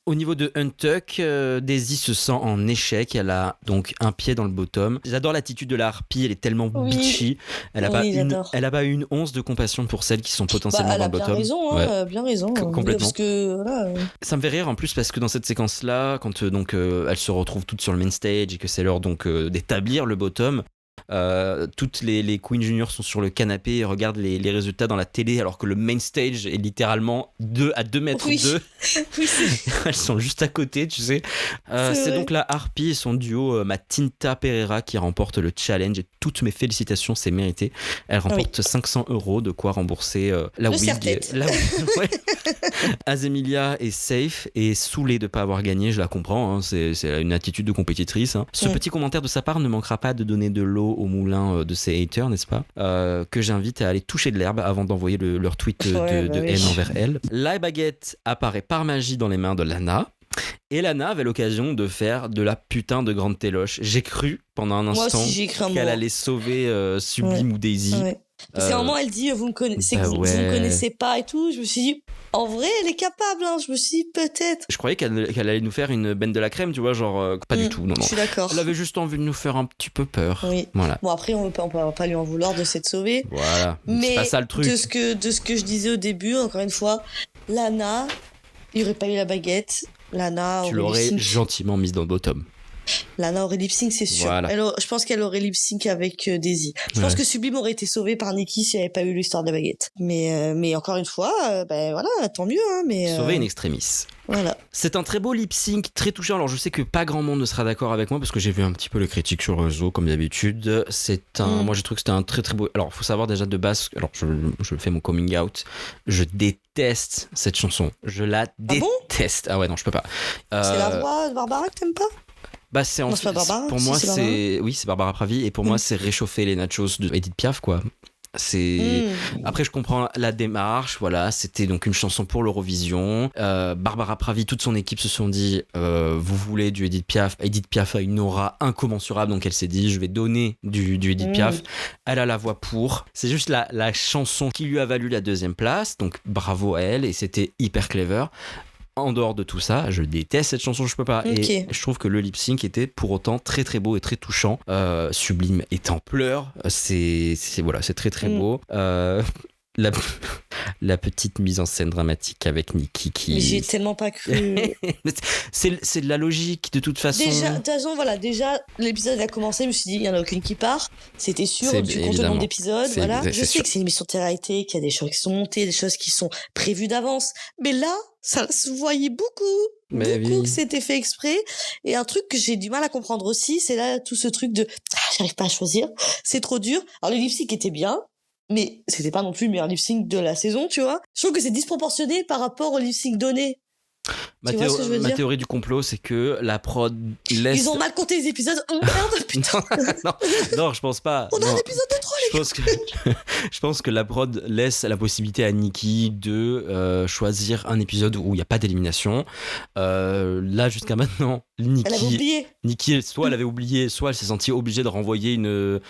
Au niveau de Untuck, Daisy se sent en échec. Elle a donc un pied dans le bottom. J'adore l'attitude de la harpie. Elle est tellement bitchy. Elle a pas une once de compassion pour celles qui sont potentiellement dans le bottom. Elle a bien raison. Complètement. Parce que, voilà, Ça me fait rire en plus parce que dans cette séquence-là, quand elle se retrouve toutes sur le main stage et que c'est l'heure donc d'établir le bottom. Toutes les Queen Junior sont sur le canapé et regardent les résultats dans la télé alors que le main stage est littéralement à 2 mètres d'eux. Oui, elles sont juste à côté, tu sais. C'est donc la Harpy et son duo Matinta Pereira qui remporte le challenge et toutes mes félicitations, c'est mérité. Elle remporte 500 € de quoi rembourser la wig. Ouais. Azemilia est safe et saoulée de ne pas avoir gagné, je la comprends, hein, c'est une attitude de compétitrice. Hein. Ce petit commentaire de sa part ne manquera pas de donner de l'eau au moulin de ses haters, n'est-ce pas, que j'invite à aller toucher de l'herbe avant d'envoyer leur tweet de haine envers elle. La baguette apparaît par magie dans les mains de Lana. Et Lana avait l'occasion de faire de la putain de grande téloche. J'ai cru pendant un instant qu'elle allait sauver Sublime ou Daisy. Ouais. Parce qu'à un moment, elle dit vous me connaissez pas et tout. Je me suis dit, en vrai, elle est capable. Hein. Je me suis dit, peut-être. Je croyais qu'elle allait nous faire une benne de la crème, tu vois, genre pas du tout. Non. Je suis d'accord. Elle avait juste envie de nous faire un petit peu peur. Oui. Voilà. Bon, après, on peut pas lui en vouloir de s'être sauvée. Voilà. Mais c'est pas ça le truc. De ce que je disais au début, encore une fois, Lana, il n'y aurait pas eu la baguette. Lana, tu l'aurais gentiment mise dans le bottom. Lana aurait lip sync, c'est sûr. Voilà. Je pense qu'elle aurait lip sync avec Daisy. Je pense que Sublime aurait été sauvée par Nikki s'il n'y avait pas eu l'histoire de la baguette. Mais encore une fois, voilà, tant mieux. Hein, sauver in extremis. Voilà. C'est un très beau lip sync, très touchant. Alors je sais que pas grand monde ne sera d'accord avec moi parce que j'ai vu un petit peu les critiques sur le réseau comme d'habitude. Moi j'ai trouvé que c'était un très très beau. Alors faut savoir déjà de base. Alors je fais mon coming out. Je déteste cette chanson. Je la déteste. Ah ouais non je peux pas. C'est la voix de Barbara que t'aimes pas? Bah c'est en fait pour moi c'est Barbara Pravi et pour moi c'est réchauffer les nachos de Edith Piaf quoi. Après je comprends la démarche, voilà, c'était donc une chanson pour l'Eurovision. Barbara Pravi, toute son équipe se sont dit vous voulez du Edith Piaf a une aura incommensurable, donc elle s'est dit je vais donner du Edith Piaf. Elle a la voix pour, c'est juste la chanson qui lui a valu la 2e place, donc bravo à elle et c'était hyper clever. En dehors de tout ça, je déteste cette chanson, je peux pas. Et je trouve que le lip sync était pour autant très très beau et très touchant. Sublime est en pleurs, c'est très très beau. La petite mise en scène dramatique avec Nikki qui... Mais j'y ai tellement pas cru. c'est de la logique de toute façon. Déjà l'épisode a commencé, je me suis dit il y en a aucune qui part, c'était sûr, tu comptes le nombre d'épisodes, voilà. Je sais que c'est une émission de télé-réalité, qu'il y a des choses qui sont montées, des choses qui sont prévues d'avance, mais là ça se voyait beaucoup que c'était fait exprès. Et un truc que j'ai du mal à comprendre aussi, c'est là tout ce truc de j'arrive pas à choisir, c'est trop dur. Alors le lip sync était bien, mais c'était pas non plus le meilleur lip sync de la saison, tu vois. Je trouve que c'est disproportionné par rapport au lip sync donné. Ma théorie du complot, c'est que la prod laisse... Ils ont mal compté les épisodes. Oh merde, putain. non, je pense pas. On a un épisode de trop, les gars. Je pense que la prod laisse la possibilité à Nikki de choisir un épisode où il n'y a pas d'élimination. Là, jusqu'à maintenant, elle avait oublié. Nikki, soit elle avait oublié, soit elle s'est sentie obligée de renvoyer une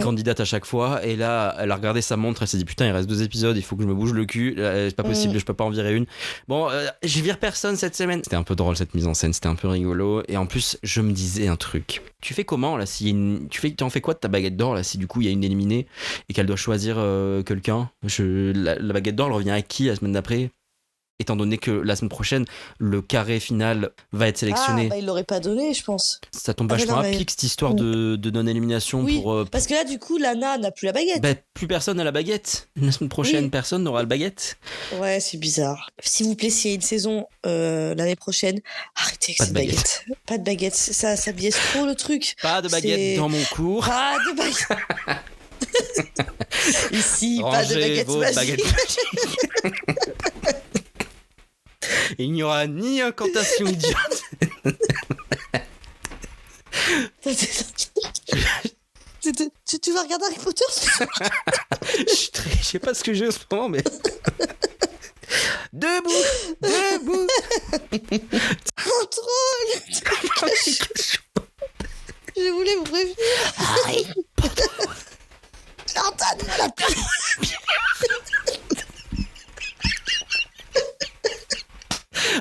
candidate à chaque fois. Et là, elle a regardé sa montre, elle s'est dit putain, il reste 2 épisodes, il faut que je me bouge le cul. C'est pas possible, je peux pas en virer une. Bon, je vire personne cette semaine. C'était un peu drôle cette mise en scène, c'était un peu rigolo. Et en plus, je me disais un truc. Tu fais comment là si tu en fais quoi de ta baguette d'or là si du coup il y a une éliminée et qu'elle doit choisir quelqu'un? La baguette d'or elle revient à qui la semaine d'après? Étant donné que la semaine prochaine, le carré final va être sélectionné. Il l'aurait pas donné, je pense. Ça tombe vachement à pic, cette histoire de non-élimination. Oui, parce que là, du coup, Lana n'a plus la baguette. Plus personne n'a la baguette. La semaine prochaine, personne n'aura la baguette. Ouais, c'est bizarre. S'il vous plaît, s'il y a une saison l'année prochaine, arrêtez avec cette baguette. Pas de baguette, ça biaise trop le truc. Pas de baguette dans mon cours. Pas de baguette. Ici, pas de baguette magique. Il n'y aura ni incantation idiote. Tu vas regarder Harry Potter? Je sais pas ce que j'ai en ce moment, mais... Debout. Un troll. Je voulais vous prévenir. Harry Potter. J'ai entendu la pluie.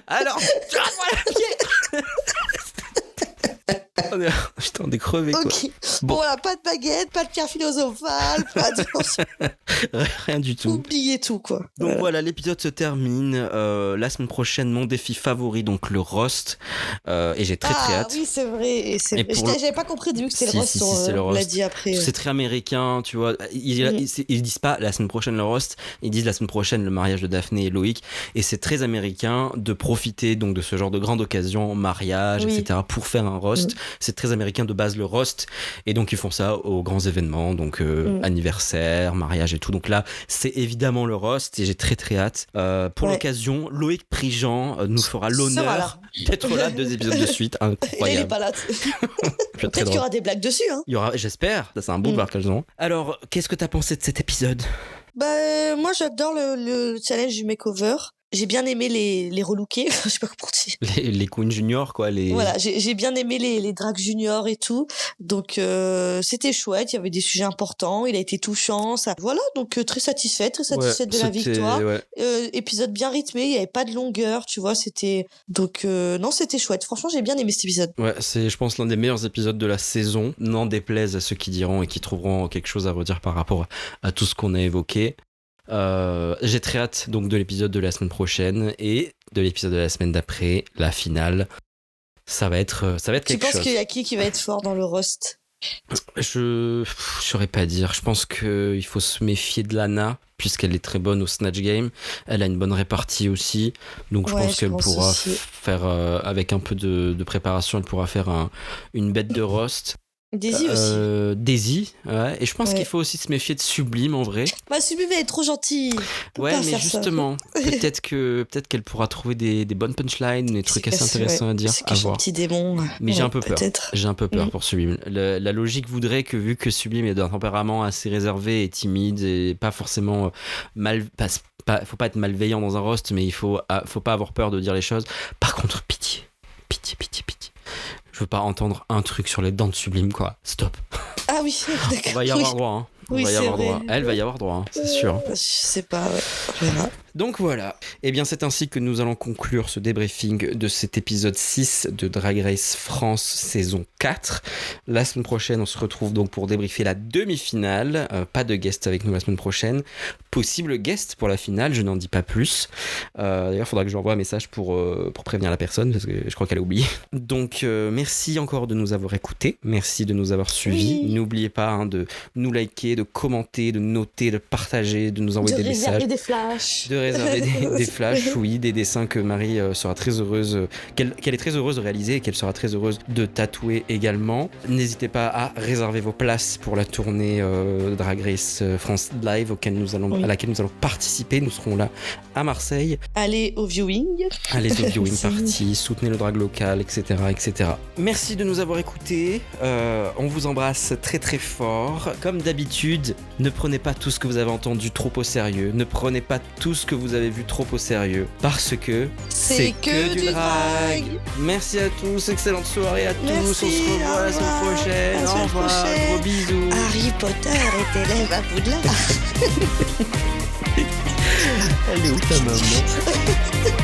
Alors, Putain, on est crevé, quoi. Ok. Bon, voilà, pas de baguette, pas de pierre philosophale, pas de... Rien du tout. Oubliez tout, quoi. Donc voilà, l'épisode se termine. La semaine prochaine, mon défi favori, donc le roast. Et j'ai très hâte. Ah oui, c'est vrai. J'avais pas compris du que c'était le roast. C'est le on roast. l'a dit après. C'est très américain, tu vois. Ils disent pas la semaine prochaine le roast, ils disent la semaine prochaine le mariage de Daphné et Loïc. Et c'est très américain de profiter donc de ce genre de grande occasion, mariage, etc., pour faire un roast. C'est très américain de base le roast. Et donc ils font ça aux grands événements, donc anniversaire, mariage et tout. Donc là, c'est évidemment le roast et j'ai très hâte. Pour l'occasion, Loïc Prigent nous fera l'honneur d'être là 2 épisodes de suite. Incroyable. Il est pas là. Peut-être qu'il y aura des blagues dessus. Hein. Il y aura, j'espère. Ça, c'est un beau occasion. Alors, qu'est-ce que t'as pensé de cet épisode? Moi, j'adore le challenge du makeover. J'ai bien aimé les relookés, je sais pas comment dire. Les queens juniors, quoi. Voilà, j'ai bien aimé les drags juniors et tout. Donc, c'était chouette, il y avait des sujets importants, il a été touchant. Ça... Voilà, donc très satisfaite de la victoire. Ouais. Épisode bien rythmé, il y avait pas de longueur, tu vois, c'était... Donc, non, c'était chouette. Franchement, j'ai bien aimé cet épisode. Ouais, c'est, je pense, l'un des meilleurs épisodes de la saison. N'en déplaise à ceux qui diront et qui trouveront quelque chose à redire par rapport à tout ce qu'on a évoqué. J'ai très hâte donc de l'épisode de la semaine prochaine et de l'épisode de la semaine d'après, la finale. Ça va être quelque chose. Tu penses qu'il y a qui va être fort dans le roast? Je saurais pas dire. Je pense qu'il faut se méfier de Lana puisqu'elle est très bonne au Snatch Game. Elle a une bonne répartie aussi, donc je pense qu'elle pourra aussi faire avec un peu de préparation, elle pourra faire une bête de roast. Daisy aussi. Daisy, ouais. Et je pense qu'il faut aussi se méfier de Sublime en vrai. Sublime elle est trop gentille. Ouais, mais justement, peut-être qu'elle pourra trouver des bonnes punchlines, des trucs assez intéressants à dire. C'est que son petit démon. Mais j'ai un peu peur. J'ai un peu peur pour Sublime. La logique voudrait que vu que Sublime est d'un tempérament assez réservé et timide et pas forcément faut pas être malveillant dans un roast, mais il faut pas avoir peur de dire les choses. Par contre, pitié. Je veux pas entendre un truc sur les dents de Sublime, quoi. Stop. Ah oui, d'accord. On va y avoir droit, hein. Elle va y avoir droit, hein, c'est sûr. Je sais pas, ouais. Donc voilà. Eh bien, c'est ainsi que nous allons conclure ce débriefing de cet épisode 6 de Drag Race France saison 4. La semaine prochaine, on se retrouve donc pour débriefer la demi-finale. Pas de guest avec nous la semaine prochaine. Possible guest pour la finale, je n'en dis pas plus. D'ailleurs, il faudra que je lui envoie un message pour prévenir la personne, parce que je crois qu'elle a oublié. Donc, merci encore de nous avoir écoutés. Merci de nous avoir suivis. Oui. N'oubliez pas de nous liker, de commenter, de noter, de partager, de nous envoyer des messages. De réserver des flashs. De réserver des flashs, oui, des dessins que Marie sera très heureuse, qu'elle est très heureuse de réaliser et qu'elle sera très heureuse de tatouer également. N'hésitez pas à réserver vos places pour la tournée Drag Race France Live à laquelle nous allons participer. Nous serons là à Marseille. Allez au viewing party, soutenez le drag local, etc., etc. Merci de nous avoir écoutés. On vous embrasse très très fort. Comme d'habitude, ne prenez pas tout ce que vous avez entendu trop au sérieux. Ne prenez pas tout ce que vous avez vu trop au sérieux. Parce que c'est que du drag. Merci à tous. Excellente soirée à tous. On se revoit la semaine prochaine. Au revoir. Gros bisous. Harry Potter est élève à Poudlard. Elle est où ta maman?